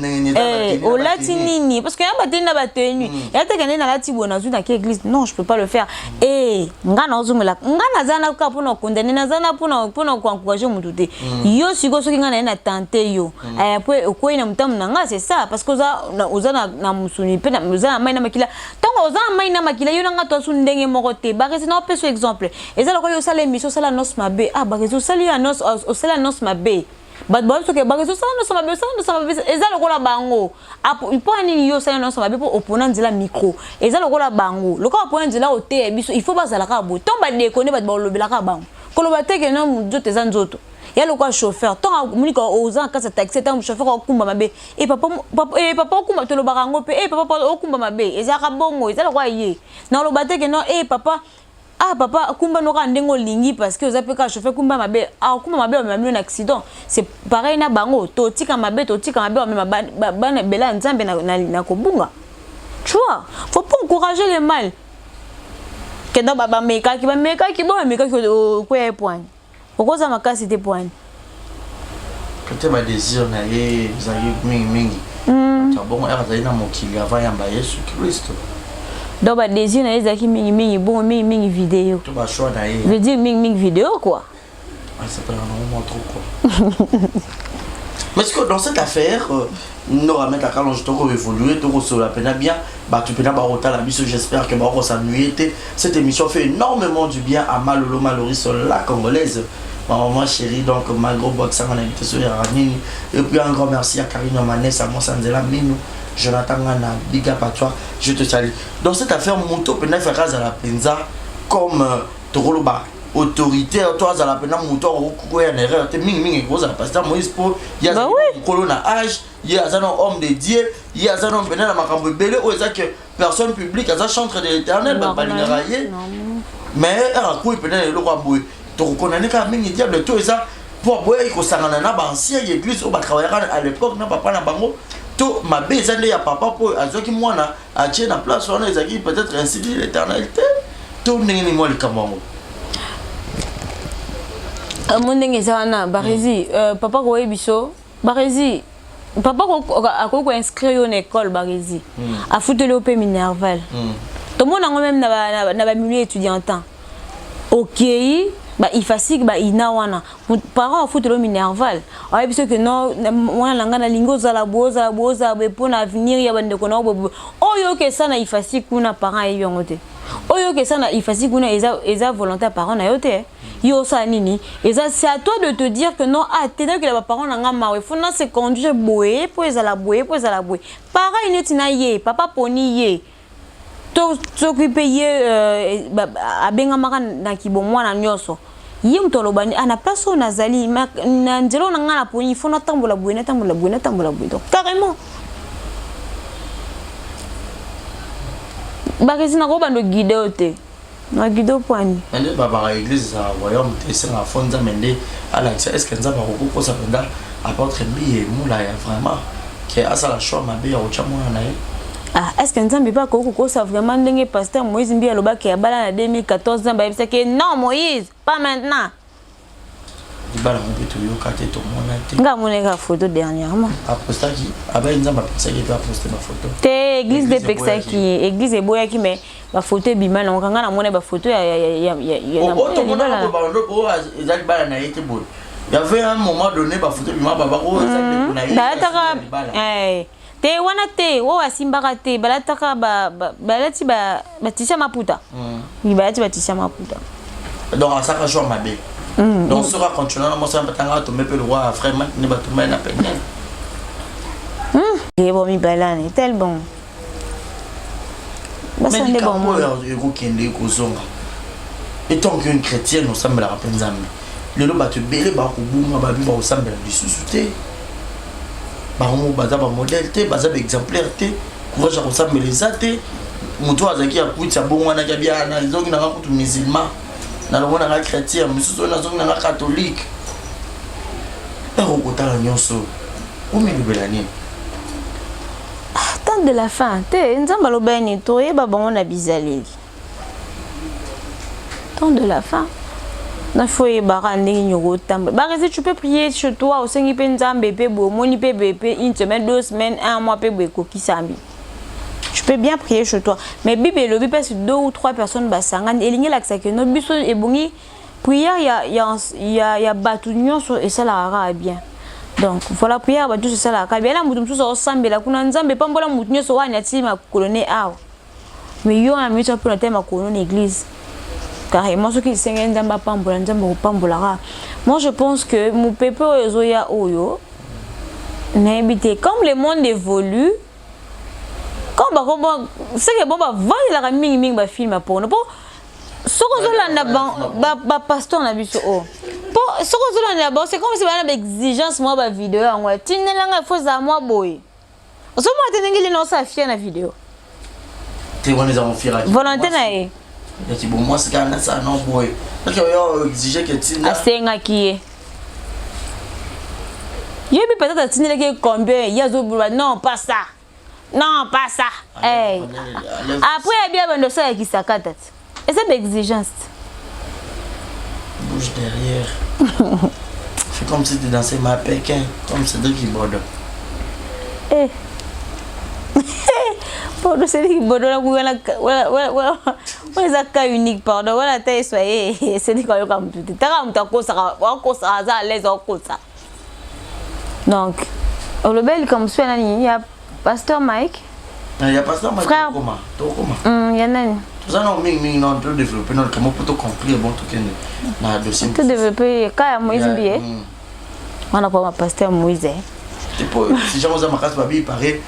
Speaker 1: au latinini parce que ya bateni na bateni ya te kende na lati bona zu na ke église non je peux pas le faire ngana ozumela ngana zana ka pona condamné na zana pona ko encourager mutu te yo siko soki ngana na tenter yo après ko ina mutamu nanga c'est ça parce que oza na musuni pe na oza mai na makila tango oza mai na makila yo nanga to su ndenge moko te ba resi na peso exemple eza loko yo sala émission sala nos mabe ba rezo sala yo nos o sala nos mabe bat ba so ke ba so ça m'a eza lokola bango po ani yo ça non ça m'a po opponent la micro eza lokola bango lokola opponent la ote biso il faut bazala ka bo ton ba déconner ba lobela ka bango ko lo ba te ke non nzoto eza nzoto ya lokola chauffeur ton munika oza ka sa taxi tan chauffeur okumba mabe et papa okumba to lo barango pe papa okumba mabe eza ka bongo eza lokola ye na lo ba te ke non papa papa kumba no ka ndengo lingi parce que oza pe ka chauffeur kumba mabe kumba mabe o même un accident c'est pareil na bango to tika mabe o même bana bela nzambe na kobunga tu vois faut pas encourager les mal que dans baba meka ki ko ya point okoza makasi te point
Speaker 2: peut-être ba désir na ye zayi mingi ta bon era zayi na mokili avant ya ba Yesu Christ.
Speaker 1: Donc bah désir na ezaki mingi bon mingi vidéo.
Speaker 2: Tu vas choix d'ailleurs.
Speaker 1: Je veux dire mingi vidéo quoi.
Speaker 2: C'est pas vraiment trop quoi. Mais est-ce que dans cette affaire nous remettre à quand je t'ai évolué tout sur la peine bien bah tu peux pas autant la biso j'espère que bah on s'ennuyer cette émission fait énormément du bien à Malolo Maloris la congolaise. Ma maman chérie donc Malgros Boxa mon invité sur Yaranini et puis un grand merci à Karine Manès à Monsanzela Minou. Jonathan Ngana, big up à toi, je te salue. Dans cette affaire, Monto peut faire à la Penza comme Toroloba, autorité, toi à la Pena, Monto, ou en erreur, t'es ming gros, parce que Moïse pour, il y a un colonne à âge, il y a un homme de Dieu, il y a un homme pénal à Macambo Belé, ou est-ce que personne publique, à chantre de l'éternel, pas l'inéraillé. Mais elle a coué pénal le roi Boué. Tu reconnais qu'à ming diable, tout ça, pour Boué, il faut s'en aller à l'ancienne église, au Batrawaran à l'époque, n'a pas la bango. To ma bezande ya papa po azoki mwana atie na place wana ezaki peut-être ainsi dit l'éternalité to ndenge moi le kamongo
Speaker 1: mondenge sana barezi papa ko yebiso barezi papa ko inscrire yo na école barezi a foutele au Minerval to mona ngo même na ba milieu étudiantin OK bah il facile bah ina wana parents fout le Minerval ah parce que non wana langa na lingo za la boza be pour l'avenir ya bande kona oyo ke sana il facile kuna parents yongote oyo ke sana il facile kuna eza volontaire parents na yote yo sa nini c'est à toi de te dire que non attends que les parents nanga mawe faut na se conduire boé pour la boé pareil netina ye papa poni ye s'occuper a benga maka na kibomwa na nyoso yim to lobani ana place on azali na nzelo na ngala poni faut na tambola buena donc carrément bakisi na ko bando guide ote na guide point
Speaker 2: ende baba église za royaume te c'est la fonza mende ala est-ce que nza ba ko ça penda apôtre mbi mula ya vraiment que asa la choix mabe ya ochamona na ye.
Speaker 1: Est-ce que Nzambe pas ko ça vraiment ndenge pasteur Moïse Mbi aloba ke abala na 2014 Nzambe a dit que non Moïse pas maintenant.
Speaker 2: Dibala mbeto yo kate to monate.
Speaker 1: Nga moneka photo dernièrement.
Speaker 2: Apostaki aba Nzambe pensaki to poster ma photo.
Speaker 1: Te église de Pexaki, église de Boyaki mais ba photo bima na nganga na mona ba photo ya
Speaker 2: to mona ba ndo o ezali bala na yete boy. Il y avait un moment donné ba photo bima baba ko ezali kuna yi.
Speaker 1: Da te wana te wo asimbaka te balataka balati batisha maputa balati batisha maputa
Speaker 2: donc ça joue mabe donc sera continuer moi ça batanga to mepe le roi frère ne batuma na peine
Speaker 1: et bon mi balane tel bon
Speaker 2: basande bon moi eko kende ko zonga étant qu'une chrétienne on semble la rappeler Nzambe lelo batu belé ba ko bunga ba bi ba o semble la susciter baromo baza ba modèle te baza ba exemplaire te courage à ça mais les athées muto azaki akuitsa bongo na kabia na zongi na kutu musulman na lobona ka chrétien mususu na zongi na catholique ero kotala nyonso omi lobelani
Speaker 1: temps de la fin te nzamba lobani to yeba bango na bizaleli temps de la fin. Na foye barande nyoko tamba. Barezi tu peux prier chez toi au sengi pe nzambe pe bo moni pe bébé une semaine 2 semaines 1 mois pe bo ki sambi. Tu peux bien prier chez toi. Mais Bible le Bible c'est 2 ou 3 personnes basangani elingi laksa ke no biso ebongi prière ya batu nyonso et ça la rara bien. Donc voilà prière batu ça la ka bien la mutu so sambela kuna nzambe pambola mutu nyonso wani atima kolone awa. Mais yo a mis pour la thème à kolone église. carrément ceux qui singent dans ma pambola nzambo pambola. Moi je pense que mon peuple ozoya oyo n'habité comme le monde évolue. Comme c'est que bon va voir la ming ba film pour nous. Ce que je ba pasteur na biso o. Pour ce que je là c'est comme si on a exigence moi ba vidéo en ouais. Tu n'es là faut ça moi boy. On se moi tenengi non ça fier na vidéo.
Speaker 2: Tu vois les enfants
Speaker 1: volonté na e.
Speaker 2: Et tu bon moi c'est quand ça non boy. Parce que yo exiger que tu
Speaker 1: na asenga qui Yo bi peut-être tu n'es combien il y a non pas ça. Non, pas ça. Hey. Après, il y a bien de ça qui s'accate. Et c'est l'exigence.
Speaker 2: Bouge derrière. Fais comme si tu dansais ma pékin, comme c'est deux qui bordent.
Speaker 1: Eh. Pardon, c'est qui bordent là, voilà, cas unique, pardon, voilà, t'es soyez, c'est dit qu'on comme tout. T'as comme ta cause, ça, les autres ça. Donc, le bel comme ça, il y a Pasteur Mike.
Speaker 2: Il y a Pasteur Mike.
Speaker 1: Frère.
Speaker 2: Comment?
Speaker 1: Il y en a.
Speaker 2: Tout ça, non, on peut développer notre comment pour tout compris bon tout dans le dossier.
Speaker 1: Tout développer quand Moïse bien. On a pas ma Pasteur Moïse.
Speaker 2: Si jamais on a ma casse babi paraît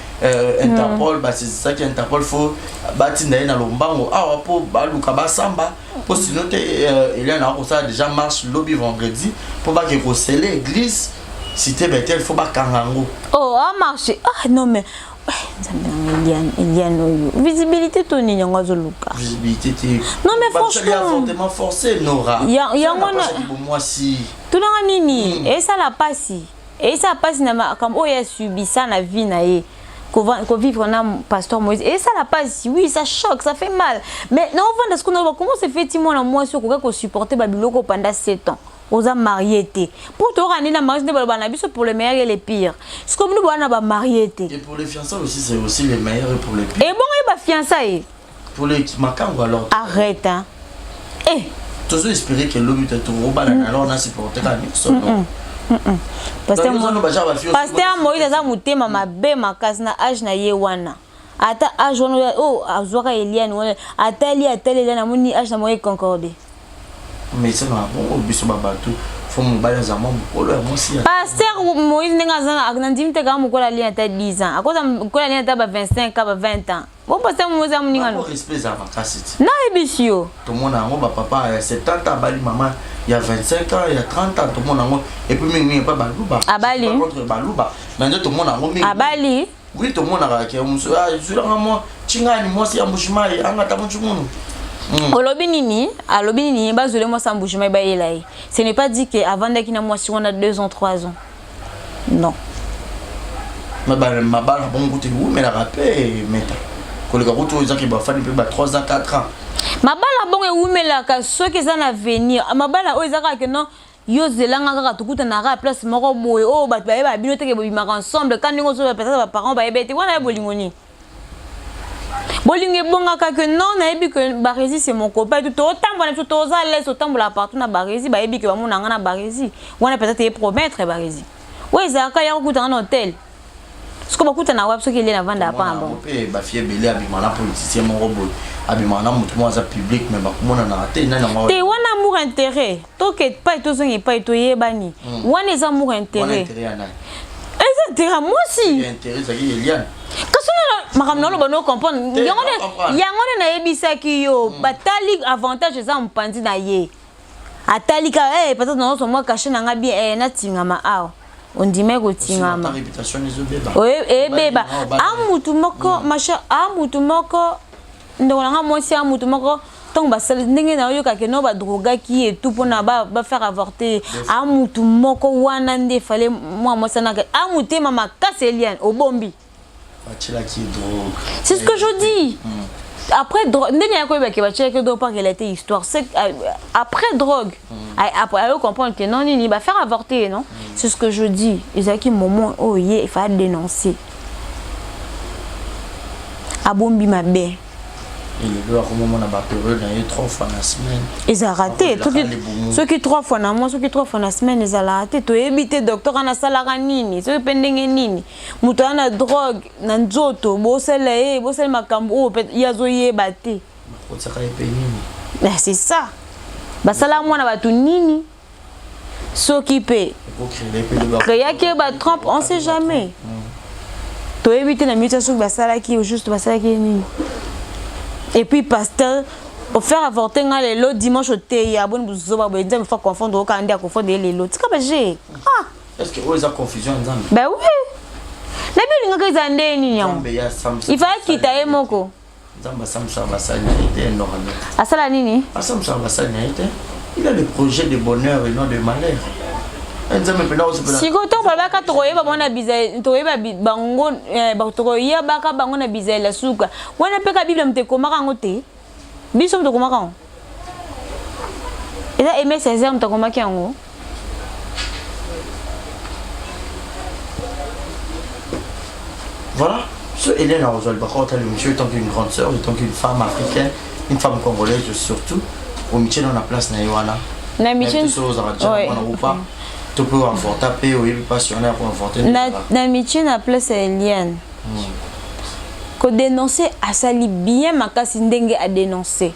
Speaker 2: Interpol bah c'est ça qui Interpol faut bâtir dans l'ombango ah pour baluka basamba pour sinon il y en a ça déjà marche lobby vendredi pour pas que sceller église cité Bethel faut pas kangango.
Speaker 1: Oh, a marché. Ah non mais visibilité Tony Nyangazo Luka.
Speaker 2: Visibilité.
Speaker 1: Non mais franchement,
Speaker 2: il y a fortement forcé Nora.
Speaker 1: Il y a
Speaker 2: moi si.
Speaker 1: Tout le nini et ça la passe. Et ça passe na comme oh il subi ça na vie na e. Qu'on vivre na pasteur Moïse et ça la passe. Oui, ça choque, ça fait mal. Mais non on va dans ce qu'on a comment c'est fait moi moi sur qu'on supporter Babyloko pendant 7 ans. Aux a marié pour te ramener la mariage de pour les meilleurs et les pires. C'est comme nous on a marié
Speaker 2: et pour les fiançailles aussi c'est aussi les meilleurs et pour les pires.
Speaker 1: Et bon il va fiançailles.
Speaker 2: Pour les makango alors.
Speaker 1: Arrête hein. Eh.
Speaker 2: Toujours espérer que l'homme te trouve alors on a supporté la nuit.
Speaker 1: Pasteur Moïse aza mutema mabe makasi na age na ye wana. Ata age wana oh azwaka Eliane wana atali na moni age na moye concordé.
Speaker 2: Mais c'est pas bon biso babatou faut mon bala za mambo polo moi si.
Speaker 1: Pasteur Moïse ndenga zanga agnandimi te kama kola lien ata 10 ans. Akoza kola lien ata ba 25 ans ba 20 ans. Bon pasteur Moïse amuninga no.
Speaker 2: Respect za makasi.
Speaker 1: Na ebisio.
Speaker 2: Tout le monde a ba papa il y a 70 ans bali maman il y a 25 ans il y a 30 ans tout le monde a et puis même pas baluba.
Speaker 1: Abali.
Speaker 2: Contre baluba. Maintenant tout le monde a
Speaker 1: Abali.
Speaker 2: Oui tout le monde a qui je là moi chingani moi si amushimai angata munchumunu.
Speaker 1: Alobi nini bazole moi ça bouge mais ba yelai. Ce n'est pas dit que avant d'être na moi si on a 2 ans 3 ans. Non.
Speaker 2: Ma bala bon goûter où mais la rappel meta. Ko le garoto ils qui ba fali pe ba 3 ans 4 ans.
Speaker 1: Ma bala bon e où mais la ka ceux qui sont à venir. Ma bala o ezaka que non yo zelanga kaka tukuta na ra place moko boye o ba ba bino te ke bobima ensemble quand ningo so peut-être ba parents ba ebete wana bolingoni. Bolingue bongaka que non nayebi que Barési c'est mon copain tout autant bona tout aux à l'aise autant la partout na Barési ba yebi que ba mona na Barési wana peut-être promettre Barési ouais zaka ya kuta en hôtel ce que bakuta na wap ce qui est na vanda pa bon
Speaker 2: ba fie belé abimana politicien mon robot abimana mutu mo za public mais ba mona na te na ngwa
Speaker 1: te wana amour intérêt to que pas to zongi pas to yebani wana za amour intérêt intérêt moi aussi
Speaker 2: intérêt ça qui Eliane
Speaker 1: makamno lo bono comprendre yango na yebisaki yo batali avantage za mpandi na ye atali ka peut-être non so moi caché na nga bien na tingama aw on dit mais ko tingama
Speaker 2: réputation les beba
Speaker 1: beba amutu moko macha amutu moko ndona nga moi si amutu moko donc basali ndenge na yo ka ke no ba droga ki et tout pona ba faire avorter amutu moko wana nde fallait moi sana amute mama kaselian obombi. C'est ce que je dis. Après drogue, elle a été histoire. Après drogue, après elle comprendre que non, il va faire avorter, non. C'est ce que je dis. Isaki moment oh il faut dénoncer. Abombi ma belle.
Speaker 2: Et le gars, comment on a battu, il y a 3 fois la semaine.
Speaker 1: Ils ont raté. Ceux qui 3 fois dans moi, ceux qui 3 fois la semaine, ils ont raté. Tu éviter docteur en a salaire nini, ceux qui pendent nini. Muto en a drogue, nanzoto, bossele makambo, yazoye batté. C'est ça. basala mwana batu nini s'occuper créer que ba trompe on sait jamais to éviter la mutation basala qui au juste basala qui nini et puis pasteur pour faire avorter le dimanche au thé ya bonne bouzo ba bonne me faire confondre au candidat confondre les lots tika baje ah
Speaker 2: est-ce que vous avez confusion nzambe
Speaker 1: ben oui la bien nga ka zande ni nyam il faut quitter moko
Speaker 2: nzambe samsa basali était normalement
Speaker 1: asala nini
Speaker 2: samsa basali était il a des projets de bonheur et non de malheur.
Speaker 1: Si quand on parle de tokoyeba bana bizai tokoyeba bango tokoyeba ka bango na bizai la suka wana pe ka bible mte komaka ngote biso mte komaka ngo eza aimer ses armes mte komaka ngo
Speaker 2: voilà ce Hélène Arozol Bakota le monsieur étant qu'une grande sœur étant qu'une femme africaine une femme congolaise surtout au métier dans la place na Yohana
Speaker 1: na métier
Speaker 2: tu peux avorter paix ou passionnaire pour avorter
Speaker 1: na métier na place Eliane que dénoncer à sali bien makasi ndenge à dénoncer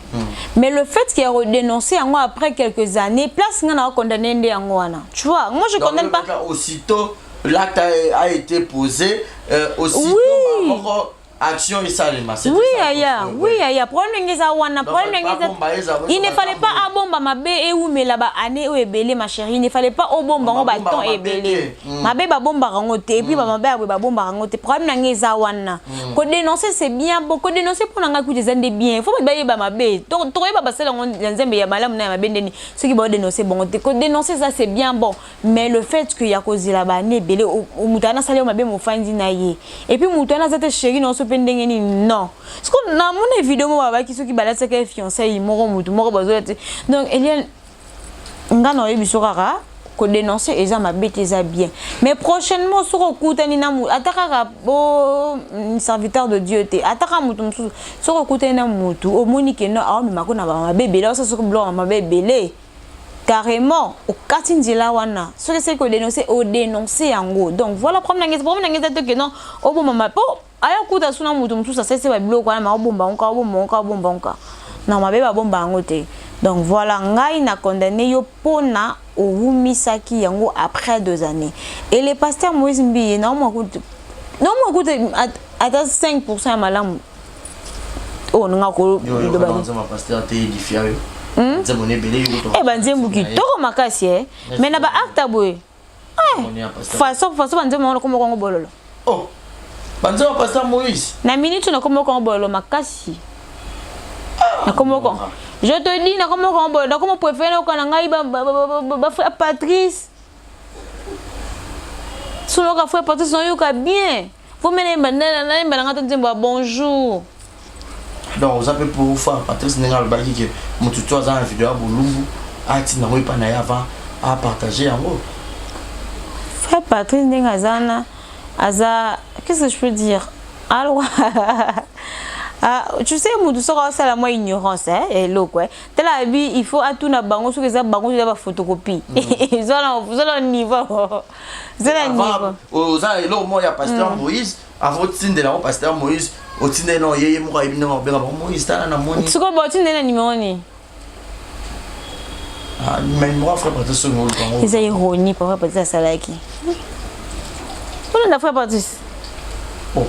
Speaker 1: mais le fait qu'il a redénoncé en après quelques années place ngana condamné ndé yango wana tu vois moi je condamne pas
Speaker 2: aussitôt l'acte a été posé aussitôt action et ça les masses
Speaker 1: oui aya problème ngeza wana problème ngeza il ne fallait pas abomba mabe et ou melaba année ou ebele ma chérie il ne fallait pas obomba ngo ba temps ebele mabe ba bomba rango te et puis ba mabe ba bomba rango te problème ngeza wana ko dénoncer c'est bien bon ko dénoncer pour nga ku des ande bien faut ba yeba mabe to yeba basela ngo nzembe ya malamu na mabe ndeni ce qui ba dénoncer bon te ko dénoncer ça c'est bien bon mais le fait que ya kozila ba ne ebele o mutana sale mabe mo fandi na ye et puis mutana zate chérie non pendengeni non parce que na mon vidéo mo baba ki soki balasa ka fiancé moko mutu moko bazolate donc Eliane ngana yebiso kaka ko dénoncer eza mabete eza bien mais prochainement soko kutani na mu ataka bo serviteur de Dieu te ataka mutu musu soko kutani na mutu o monike no a mema na ba mabebele o soko blo mabebele carrément au katindila wana ce que c'est que dénoncer au dénoncer yango donc voilà problème ngeza que non au bon mama po aya kuta suna mutu mutu ça c'est ba bilo kwa ma bomba onka na mabe ba bomba ngote donc voilà ngai na condamné yo pona oumisaki yango après 2 années et les pasteurs Moïse Mbi na mo kuta ata 5% ya malamu oh nga ko
Speaker 2: do ba nzama pasteur te édifié
Speaker 1: eh ben nzembu kitoko makasi mais na ba acte boy façon banzema on comme kongo bololo
Speaker 2: oh banzema pasteur Moïse
Speaker 1: na minute na comme kongo bololo makasi na comme kongo je te dis na comme kongo bololo na comme préférer ko na ngai ba frère Patrice solo ka frère Patrice no yo ka bien faut mener bandana na ngata nzembu bonjour.
Speaker 2: Donc vous avez pour faire Patrice Nengal Baki que mon tuto a une vidéo à Boulumbu a été na pas na avant à partager en gros.
Speaker 1: Frère Patrice Nengazana aza qu'est-ce que je peux dire? Alors tu sais mon tout ça la moi ignorance et l'eau quoi. Tel la vie il faut à tout na bango sur les bango de la photocopie. Ils ont un niveau. Ils ont un niveau.
Speaker 2: Aux a l'eau moi il y a pasteur Moïse avant de de la pasteur Moïse au tinde no yeye mo ka ibinga obega Moïse tana na moni.
Speaker 1: Siko ba tinde na numéro ni.
Speaker 2: Ah mais moi frère Patrice ngolo kango.
Speaker 1: Ils a ironie papa Patrice salaki. On a frère Patrice.
Speaker 2: Oh.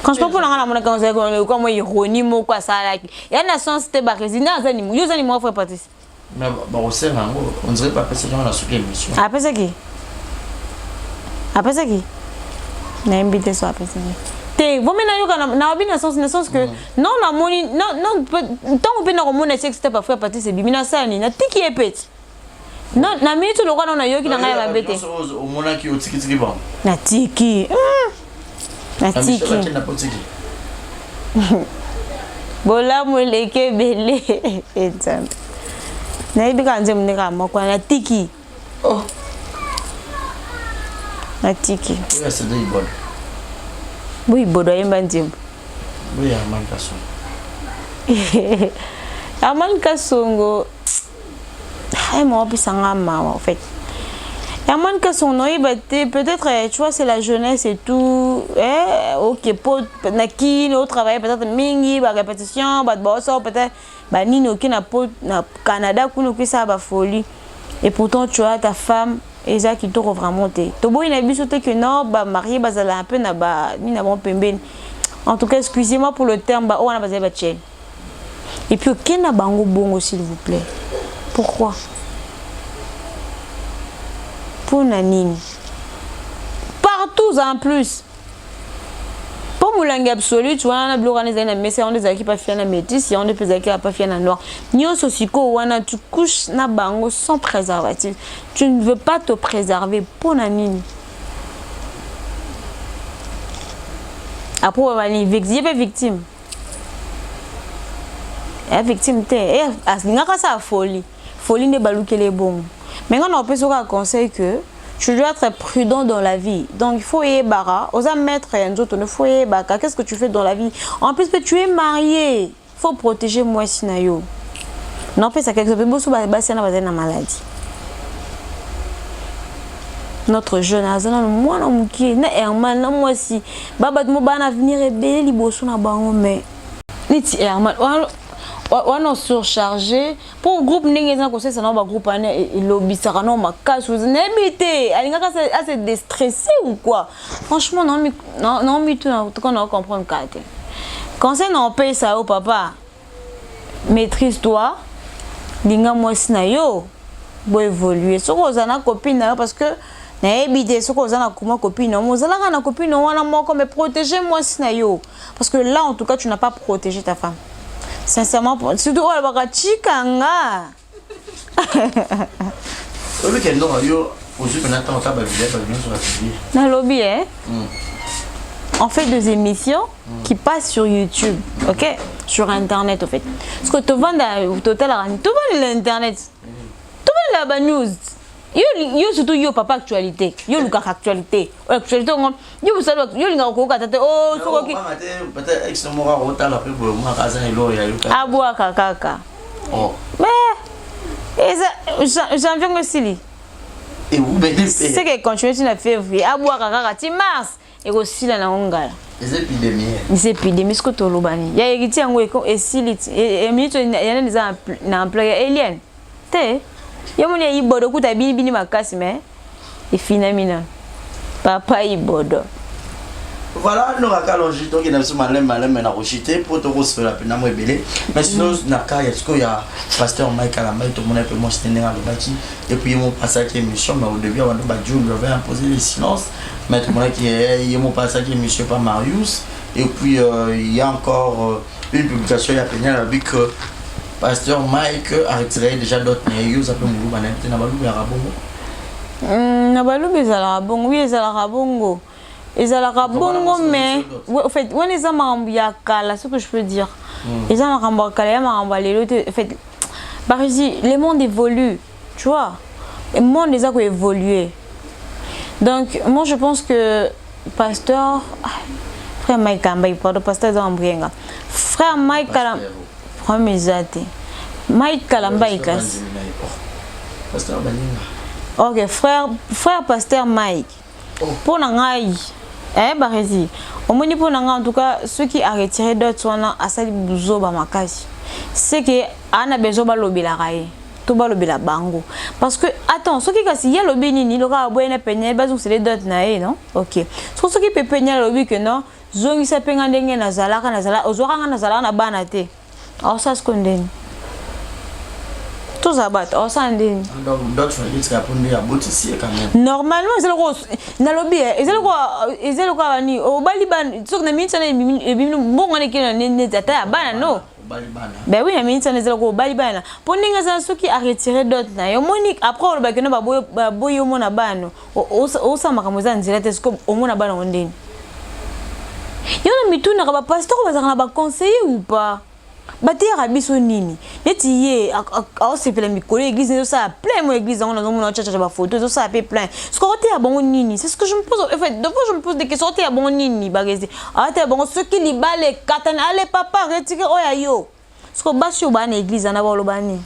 Speaker 1: Quand je peux pour la mona quand c'est comme ironie mo quoi salaki. Il y a na sens te ba résident za ni mo yo za ni mo frère Patrice.
Speaker 2: Mais ba o sera ngo on dirait pas passer dans la sous-émission.
Speaker 1: Après ça qui? Après ça qui? Na invité so après ça. Vous avez na sens que non la moni non tant on peut na mona c'est pas frère Patrice bimina sani na tiki epet non na minute le roi na yoki na ngai ba bete
Speaker 2: au mona ki otiki ba
Speaker 1: na tiki bola moleke bele etam na ibi kanze mneka moko na tiki
Speaker 2: oh
Speaker 1: na tiki
Speaker 2: oui c'est des bonnes.
Speaker 1: Oui, bodo yemba nzimbo.
Speaker 2: Oui, Aman Kasongo.
Speaker 1: Aman Kasongo. Ai mo pisanga mawa en fait. Et à moins que son nom, peut-être, tu vois, c'est la jeunesse et tout. Ok, pour Naki, au travail, peut-être Mingi, la répétition, peut-être, Nini, ok, na Canada, qu'on ça, folie. Et pourtant, tu vois, ta femme, et ça qui te vraiment. Tobo, il a vu que non, marié, bazala un peu, ni na bon pemben. En tout cas, excusez-moi pour le terme, on a basé batché. Et puis, ok, na bango bongo, s'il vous plaît. Pourquoi? Pour Nanine. Partout en plus. Pour Moulangue absolu, tu vois, on a bloqué les messieurs, on les a qui pas fait la métis, on les peut qui pas fait la noire. Nio sosiko, wana tu couches na bango sans préservatif. Tu ne veux pas te préserver pour Nanine. Après, on va aller victime. La victime, t'es. Ça folie. Folie n'est pas les bons. Mais on peut se conseiller que tu dois être prudent dans la vie. Donc il faut y bara, osa mettre un autre, il faut y bara. Qu'est-ce que tu fais dans la vie? En plus tu es marié, il faut protéger moi sinayo. Non plus ça quelque chose sous na maladie. Notre jeune azana moi na muki na Herman na moi si baba mo bana venir rebelle liboso na bango mais niti Herman on a surchargé pour groupe n'engagé conseil ça non ba groupe et lobby ça non ma casse vous n'habitez alinga à se déstresser ou quoi franchement non tout qu'on a comprendre carte conseil non paye ça au papa maîtrise-toi linga moi sinayo bo évoluer so ko zana copine parce que na habité so ko zana kuma copine mo zala na copine wana moko mais protéger moi sinayo parce que là en tout cas tu n'as pas protégé ta femme. Sincèrement, surtout oh la chikanga.
Speaker 2: Oui, que non, yo, aujourd'hui maintenant on t'a bavisé sur la télé.
Speaker 1: Dans le lobby, hein. On fait des émissions qui passent sur YouTube, ok, sur Internet, en fait. Parce que tu vends total, tu vends l'internet, tu vends la news. Yo surtout yo papa actualité yo luka actualité actualité yo ça yo linga ko kata oh soko ki
Speaker 2: peut-être ex mora rota la pe bo ma kaza elo ya yuka
Speaker 1: abwa kaka
Speaker 2: oh
Speaker 1: mais j'en viens aussi
Speaker 2: et vous bébé
Speaker 1: c'est que continuer sur février abwa kaka ti mars et aussi là na ngala les épidémies ce que to lobani ya yiti yango et sili et minute ya na employé alien té yamoni ya ibodo kuta bini makasi mais et finalement papa ibodo
Speaker 2: voilà nous a calongé donc il a ce malin na rochité pour te recevoir la peine moi belé mais sinon na ka ya ce ya pasteur Michael Amay tout le monde peut moi c'était dans le bâti et puis mon passage émission mais au début on va Dieu devait imposer le silence mais tout le monde qui est mon passage émission par Marius et puis il y a encore une publication il y a peine la vie que Pasteur Mike a retiré déjà d'autres néos, ça peut me dire que Nabalou est rabongo.
Speaker 1: Nabalou est rabongo, oui, il est rabongo. Il est rabongo, mais en fait, on est à Marambouakala, ce que je peux dire. Les gens Marambouakala, Marambouakala, en fait, par ici, le monde évolue, tu vois. Le monde est à évoluer. Donc, moi, je pense que Pasteur, frère Mike Kamba, pardon, Pasteur Zambrenga, frère Mike Kamba. Mike Kalamba classe.
Speaker 2: Pasteur Baninga.
Speaker 1: Ok, frère Pasteur Mike. Pour Nangai, Barezi. Au moins pour Nangai, en tout cas, ceux qui a retiré d'autres sont à Sali Bouzo Bamakasi. C'est que Anna Bezo Balobi la Raye. Tout Balobi la Bango. Parce que, attends, ceux qui cassent, il y a le bénini, le rat, boy, n'a peigné, basou, c'est les d'autres naïs, non? Ok. Ceux qui peuvent peigner le lobby que non, Zongi Sapengandeng Nazala, Ozoranga Nazala, na banate. Alors ça se condamne. Tout ça bat, alors ça condamne.
Speaker 2: Donc d'autres gens qui répondent à Boutissier quand même.
Speaker 1: Normalement, c'est le rose. Dans le lobby, c'est le quoi ni au Baliban, ce que les ministres et bon on est qui n'est à bana non. Ben oui, les ministres c'est le quoi Baliban. Pour n'inga ça ceux qui a retiré d'autres na. Yo monique après le bac na boyo mo na bano. O ça makamoza nzela te ce que au mo na bana ondeni. Yo na mitu na ba pasteur ba na ba conseiller ou pas? Bati rabiso nini neti ye a se fait la micro église ne ça plein mon église on a mon tchatcha ba photo ça fait plein ce côté a bon nini c'est ce que je me pose en fait deux fois je me pose des questions à bon nini bagezi ah t'es bon ce qui li balé katana allez papa retirer oya yo ce que ba sur ba na église na ba lo bani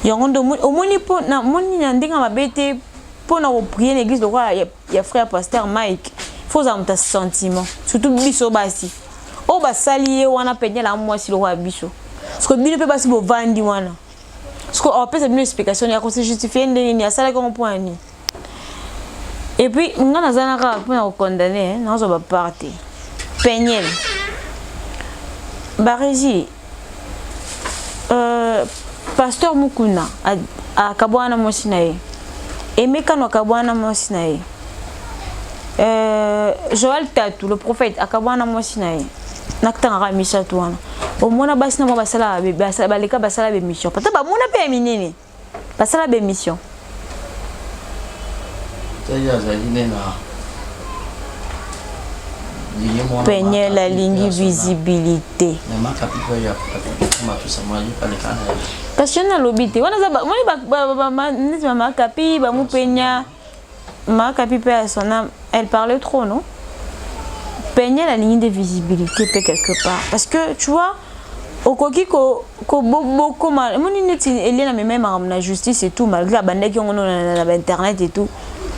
Speaker 1: yango ndo omoni po na moni na ndenga mabete po na prier l'église le roi ya frère pasteur Mike faut avoir sentiment surtout biso basi o basali wana penye la mwasi le roi biso parce que bino pe basi bo vandi wana parce que on peut se donner explication ya ko se justifier ndeni ya sala ko point ni et puis nga nazana ka pour na condamner na zo ba parti penyel Barézi pasteur Mukuna a kabwana mwasi na ye Emeka no kabwana mwasi na ye Joël Tatou le prophète a kabwana mwasi na ye nakutanga misha tu wana omona basi na basala baleka basala be mission pata ba mona pe minene basala be mission
Speaker 2: taya zali na
Speaker 1: peigner la ligne visibilité parce que na lobité wana za moni ba makapi ba mu penya makapi pe sona elle parlait trop non peigner la ligne de visibilité peut quelque part parce que tu vois au koki ko beaucoup mal moni neti elena même na justice et tout malgré bandaki on na internet et tout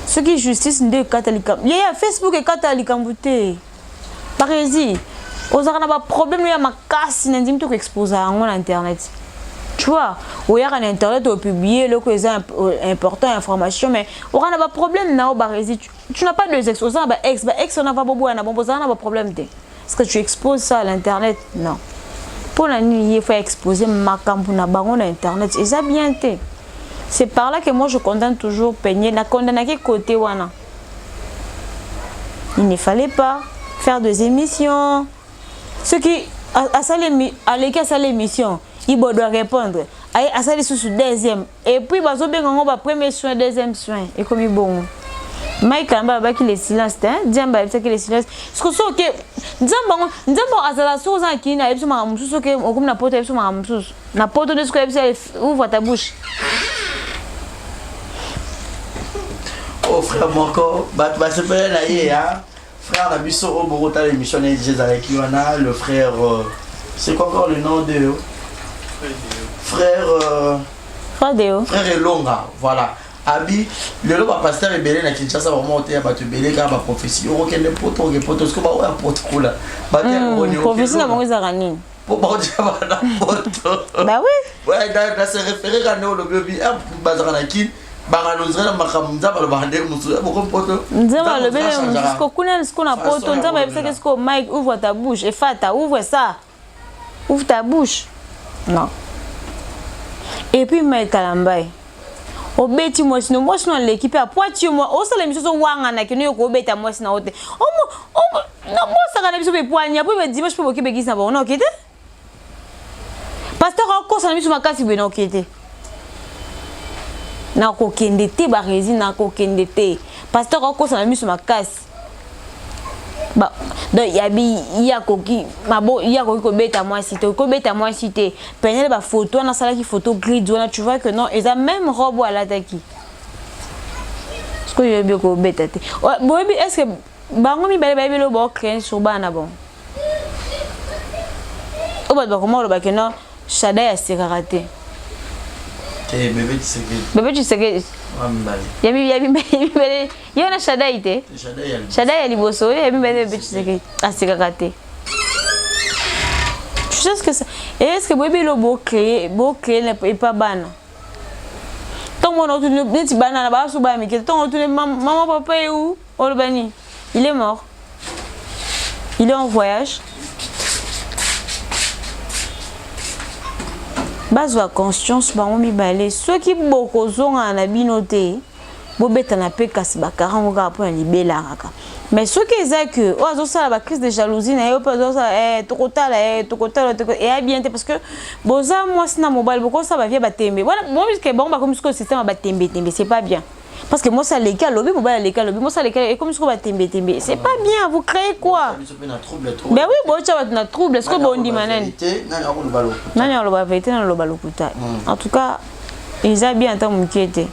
Speaker 1: ce qui justice de catholique il y a Facebook et catholique embouté Barézi ozaka na ba problème ya makasi na ndimi to exposer en internet tu vois ou ya na internet au publier le que important information mais on a pas problème na Barézi tu n'as pas de ex ozaka ba ex on a pas bobo na bon ozaka na ba problème te est-ce que tu exposes ça à l'internet non pour la nuit il faut exposer makambu na bango na internet et ça bien te c'est par là que moi je condamne toujours peigner na condamner quel côté wana il ne fallait pas faire des émissions. Ceux qui à l'émission, ils doivent répondre. À ça, sous deuxième. Et puis, bah, on va premier soin, deuxième soin. Et comme il bon. Mike Kamba ba qui les silences, hein? Diamba c'est que les silences. Ce que so que Diamba azala so za ki na ebso mamusu so que on comme na porte ebso mamusu. Na porte de ce que ouvre ta bouche.
Speaker 2: Oh frère Moko, bah c'est pas là hein. Frère Nabiso au Bogota l'émission est avec Yoana, le frère c'est quoi encore le nom de frère
Speaker 1: Deo.
Speaker 2: Frère Elonga, voilà. Abi, le loba pasteur est belé na Kinshasa vraiment te ba te belé ka ba prophétie. O kende poto ce que ba o poto kula. Ba te
Speaker 1: prophétie na bango za kanini.
Speaker 2: Pour ba dire ba na poto.
Speaker 1: Bah oui.
Speaker 2: Ouais, da se référer à no le bébé ba za na kin. Banganozela makamza ba ba ndeko musu boko poto.
Speaker 1: Nzema le bébé jusqu'au kuna ce qu'on a poto nzema yebisa qu'est-ce que Mike ouvre ta bouche et Fata ouvre ça. Ouvre ta bouche. Non. Et puis Mike Kalambai. Obeti moi sinon l'équipe à Poitiers moi au salé miso wanga na kino ko obeta moi sina ote non moi ça kana biso be poigne après dimanche pour ke begisa ba on okete pasteur ko ça miso makasi be na okete na ko kende te ba résine na ko kende te pasteur ko ça miso makasi ba donc ya koki mabo ya koki ko beta moi cité peine ba photo na sala ki photo grid on tu vois que non ils a même robe à l'attaque ce que je bien ko beta te bon est-ce que bango mi bale lo bo créer sur bana bon o ba comment le ba que non Shada ya sekaraté bébé tu sais que Y'a Shada ite. Shada ya liboso ya bébé tu sais que asekaraté. Tu sais ce que ça est-ce que bébé le beau créer n'est pas bana. Ton mon autre petit bana na ba so ba mi que ton autre maman papa est où? Olbani. Il est mort. Il est en voyage. Base wa conscience ba on mi balé ceux qui boko zonga na binoté bobeta na pe kasi ba karango pour libela kaka mais ceux qui est que ozo sala ba crise de jalousie na yo pas ça tokotala et bien parce que boza moi sina mobile boko ça va via ba tembe voilà moi parce que bon ba comme ce système ba tembe c'est pas bien parce que moi ça les cas lobby mobile les cas lobby moi ça les cas et comme ce qu'on va tembe c'est pas bien vous créez quoi mais oui bon tu vas na trouble est-ce que bon dit manani nani on le va vérité dans le balokuta en tout cas ils a bien tant m'inquiéter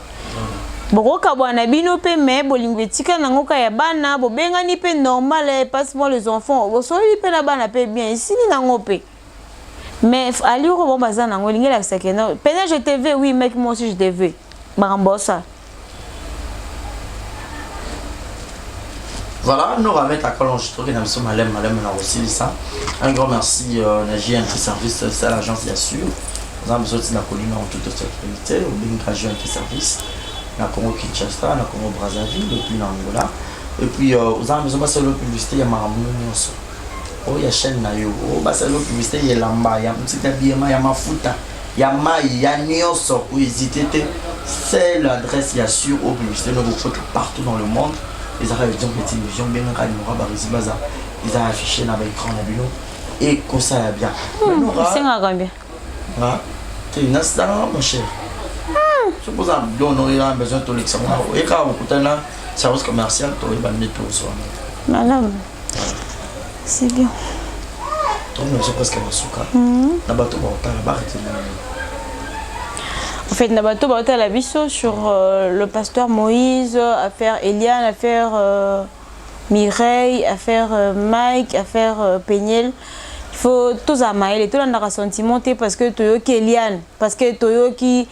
Speaker 1: bokoka bwana bino pe me bolingwetika nango ka ya bana bobengani pe normal parce que les enfants bosoli pe na bana pe bien ici ni nango pe Mais Ali Robo Bazan, on a la second. Peut-être je te veux, oui, mec, moi aussi je te veux. Barambosa.
Speaker 2: Voilà, nous allons mettre à Colonge, nous sommes à l'aime, aussi ça. Un grand merci à JNT Service, c'est l'agence Yassur. Nous avons besoin de la colline en toute sécurité, au Binga JNT Service, la Congo Kinshasa, la Congo Brazzaville, et puis l'Angola. Et puis, nous avons besoin de la publicité, il y a Maramounioso. Oh, il y a chaîne Nayo. Oh, bah, c'est la publicité, il y a Lamba, il y a petit habillement, il y a Mafuta, il y a Maï, il y a Nyoso. Pour hésiter, c'est l'adresse Yassur aux publicités, nous vous partout dans le monde. Ils ont réalisé une télévision, bien ils ont affiché dans l'écran et comme ça bien.
Speaker 1: C'est combien?
Speaker 2: C'est une instant, mon cher. Je suppose que nous avons besoin de l'élection. Et quand vous avez un service commercial, vous avez besoin de tout.
Speaker 1: Madame, c'est bien.
Speaker 2: Donc, nous sommes presque à Masuka.
Speaker 1: En fait, Nabato Bauta la Bisso sur le pasteur Moïse, affaire Eliane, affaire Mireille, affaire Mike, affaire Peniel. Il faut tous amailler, tout le monde a sentiment parce que Toyo qui Eliane, parce que Toyo qui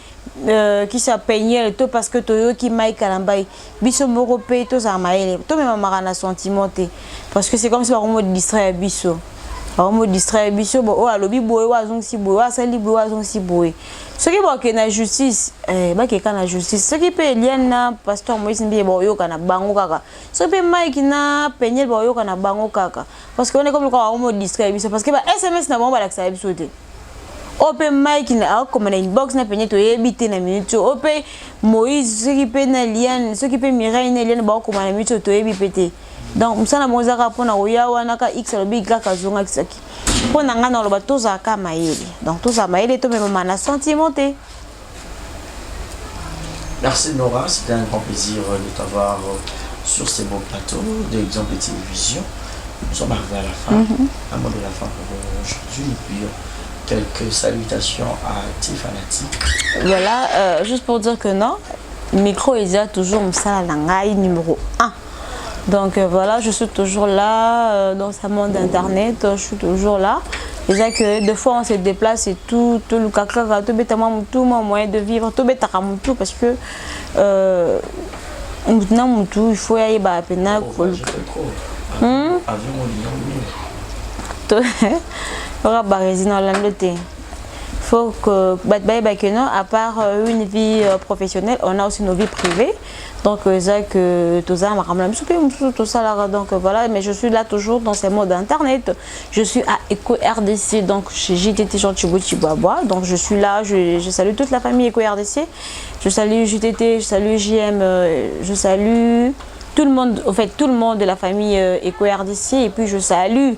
Speaker 1: s'appelle tout parce que Toyo qui Mike Kalambay. Bisso Moropé, tous amailler, tout même marana sentiment parce que c'est comme si on me distrait Bisso. On me distrait Bisso, oh alobi boy, wazong si boy, wasali boy, wazong si boy. Ce qui est la justice, la justice. Ce qui peut lier pasteur Moïse Mbié boyo kana bango kaka. Ce qui peut Mike na Peniel boyo kana bango kaka. Parce qu'on est comme le cas on me distrait Bisso parce que SMS na bomba la ça episode. Ope Mike na comme na inbox na Peniel to ebité na minute. Ope Moïse ce qui peut na Liane, ce qui peut Mireille na Liane ba comme na minute to ebité. Donc msana mozaka pona oya wana ka x lobi kaka zonga kisaki. Pona ngana loba toza ka maele. Donc toza maele to même mana sentimenté.
Speaker 2: Merci Nora, c'était un grand plaisir de t'avoir sur ces beaux plateaux d'Exemple Télévision. Nous sommes arrivés à la fin, un mot de la fin pour aujourd'hui et puis quelques salutations à tes fanatiques.
Speaker 1: Voilà, juste pour dire que non, micro est déjà toujours msala langai numéro 1. Donc voilà, je suis toujours là dans ce monde internet, je suis toujours là. Déjà que des fois on se déplace et tout le caca, tout mon moyen de vivre, tout parce que maintenant il faut y aller à peine. Il faut que non, à part une vie professionnelle, on a aussi nos vies privées. Donc donc voilà, mais je suis là toujours dans ces modes internet. Je suis à Eco RDC, donc chez JTT Jean Chibouti Bois. Donc je suis là, je salue toute la famille Eco RDC. Je salue JTT, je salue JM, je salue tout le monde, en fait tout le monde de la famille Eco RDC. Et puis je salue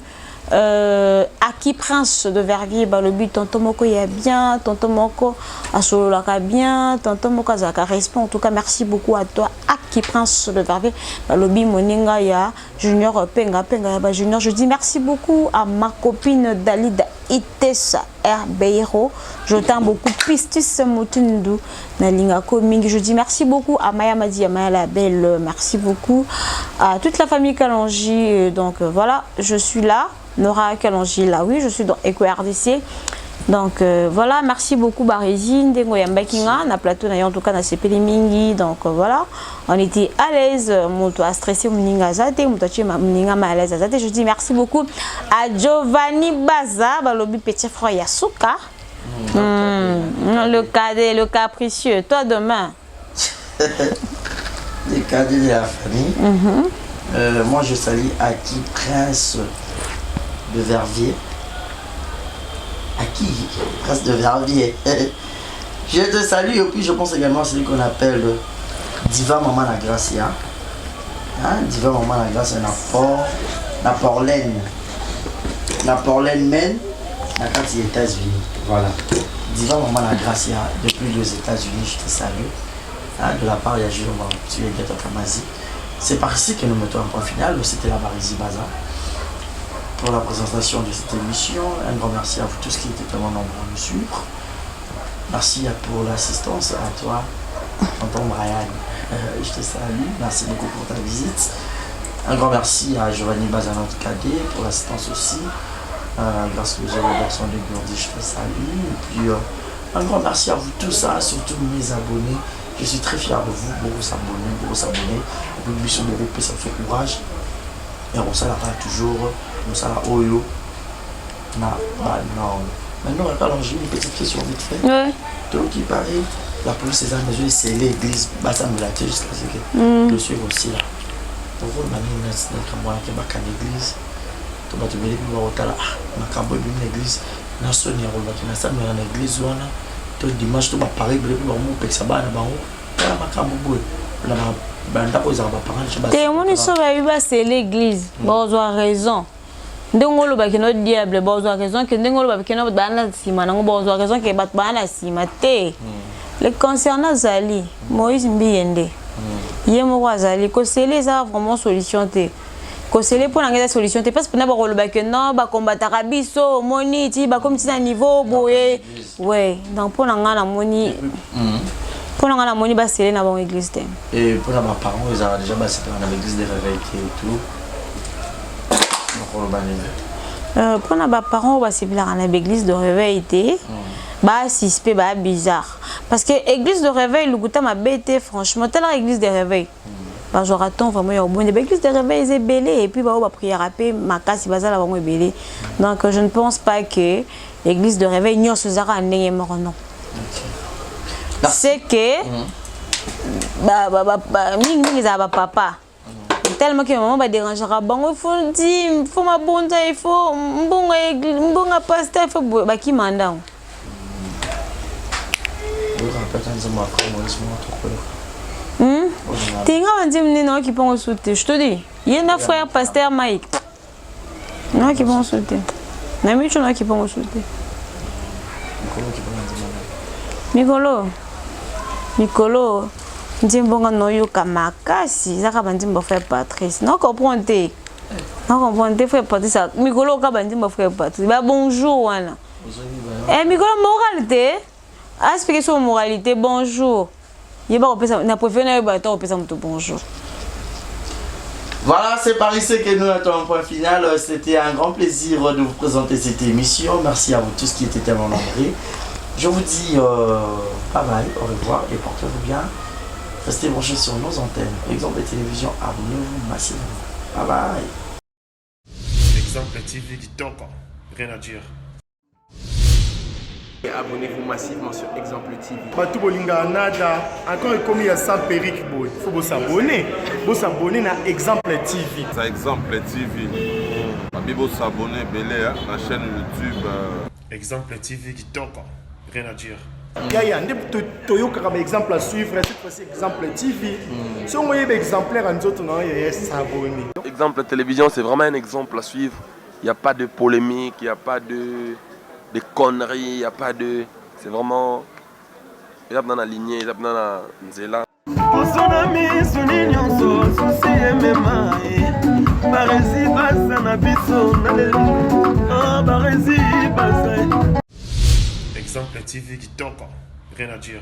Speaker 1: Aki Prince de Verviers, Balobi, Tonton Moko y a bien, Tonton Moko Asololaka bien, Tonton Moko Azaka respect. En tout cas, merci beaucoup à toi, Aki Prince de Verviers, Balobi, Moninga ya Junior Penga ya Junior. Je dis merci beaucoup à ma copine Dalida Itessa RBero. Je t'aime beaucoup, Pistis Motundu Nalinga Koming. Je dis merci beaucoup à Maya Madi, à Maya la Belle. Merci beaucoup à toute la famille Kalonji. Donc voilà, je suis là. Nora Kalonji là, oui, je suis dans Eco RDC. Donc voilà, merci beaucoup Barézine, Dengo Yambakinga, na plateau en tout cas na CPD Mingi. Donc voilà, on était à l'aise, mon a stressé Mninga Zate, mon tochi Mninga ma à l'aise Zate. Je dis merci beaucoup à Giovanni Baza, balobi petit frère Yasuka. Le cadet, le capricieux, toi demain.
Speaker 2: Les cadets de la famille. Moi je salue Aki Prince de Verviers. À qui? Prince de Verviers. Je te salue et puis je pense également à celui qu'on appelle Diva Maman la Gracia. Diva Maman la Gracia, Naporlaine Men, la carte des États-Unis. Voilà. Diva Maman la Gracia, depuis les États-Unis, je te salue. De la part, il y a Julien tu es Gato Kamazi. C'est par ici que nous mettons un point final. C'était la Barésie Baza pour la présentation de cette émission. Un grand merci à vous tous qui étaient tellement nombreux à nous suivre. Merci pour l'assistance, à toi, tonton Brian. Je te salue. Merci beaucoup pour ta visite. Un grand merci à Giovanni Bazanot Cadet pour l'assistance aussi. grâce aux rédactions de Gordy, je te salue. Et puis, un grand merci à vous tous, hein, surtout mes abonnés. Je suis très fier de vous, beaucoup s'abonner. Et puis, Bichon beaucoup, ça me fait courage. Et on s'en toujours, on s'en Oyo. Non. Maintenant, j'ai une petite question vite fait.
Speaker 1: Ouais.
Speaker 2: Donc, il paraît, la police est en mesure de sceller l'église, ça me l'a dit jusqu'à ce que je suis aussi là. Pour vous, maintenant, c'est l'église. Tu vas te dire que tu as une église. Tu as une église. Tu dimanche, tu vas parler, tu vas te faire
Speaker 1: c'est l'église. Bon, raison. Ndengolo ba kino diable bozo raison que ndengolo ba kino bana sima nango bozo raison que bat bana sima te. Le concernant Zali Moïse Mbiyende. Yemo kwa Zali ko sele ça vraiment solution te. Ko sele pour ngeza solution te parce que na ba koloba que non ba combattre biso moni ti ba comme ti na niveau boye. Ouais, donc pour ngana moni. Pour ngana moni ba sele na bon église te.
Speaker 2: Et pour ma parents ils ont déjà passé dans l'église des réveils et tout.
Speaker 1: Pour nos parents, c'est bien l'église de réveil était suspect, bizarre. Parce que l'église de réveil, le goût m'a bêté, franchement, telle église de réveil. J'aurais tant vraiment bon. L'église de réveil est belée et puis on va prier à paix, ma casse est vraiment belée. Donc je ne pense pas que l'église de réveil n'y a ce zara n'est mort non. C'est que papa. Tellement que maman va déranger bon il faut dire il faut ma bonne il faut bon pasteur il faut ba qui manda tinga wanzi mnene qui peut sauter je te dis il y a un frère pasteur Mike non qui peut sauter na micho non qui peut sauter Mikolo Ndimbonga noyo kamakasi zaka bandimba frère Patrice non comprendre frère Patrice Mikolo ka bandimba frère Patrice ba bonjour wana Mikolo moralité expliquer sur moralité bonjour yeba ko na préféré na ba ta opesa muto bonjour.
Speaker 2: Voilà, c'est par ici que nous attendons un point final. C'était un grand plaisir de vous présenter cette émission. Merci à vous tous qui étaient tellement nombreux. Je vous dis bye bye, au revoir et portez-vous bien. Restez branchés sur nos antennes. Exemple de télévision, abonnez-vous massivement. Bye bye.
Speaker 5: Exemple TV qui toque, rien à dire.
Speaker 9: Abonnez-vous massivement sur Exemple TV.
Speaker 7: Batou bolinga nada, encore commis à 100 perruques boy. Faut vous s'abonner. Vous s'abonner à Exemple TV.
Speaker 8: Ça Exemple TV. Bibo s'abonner belé la chaîne YouTube.
Speaker 5: Exemple TV qui toque, rien à dire.
Speaker 7: Yaya, un exemple à suivre, cette fois-ci Exemple TV. Si on voit un exemplaire en autres, on va s'abonner.
Speaker 6: Exemple télévision, c'est vraiment un exemple à suivre. Il n'y a pas de polémique, il n'y a pas de conneries, il n'y a pas de... C'est vraiment... Il y a dans la lignée, il y a dans la nzela.
Speaker 5: Exemple TV qui toque, rien à dire.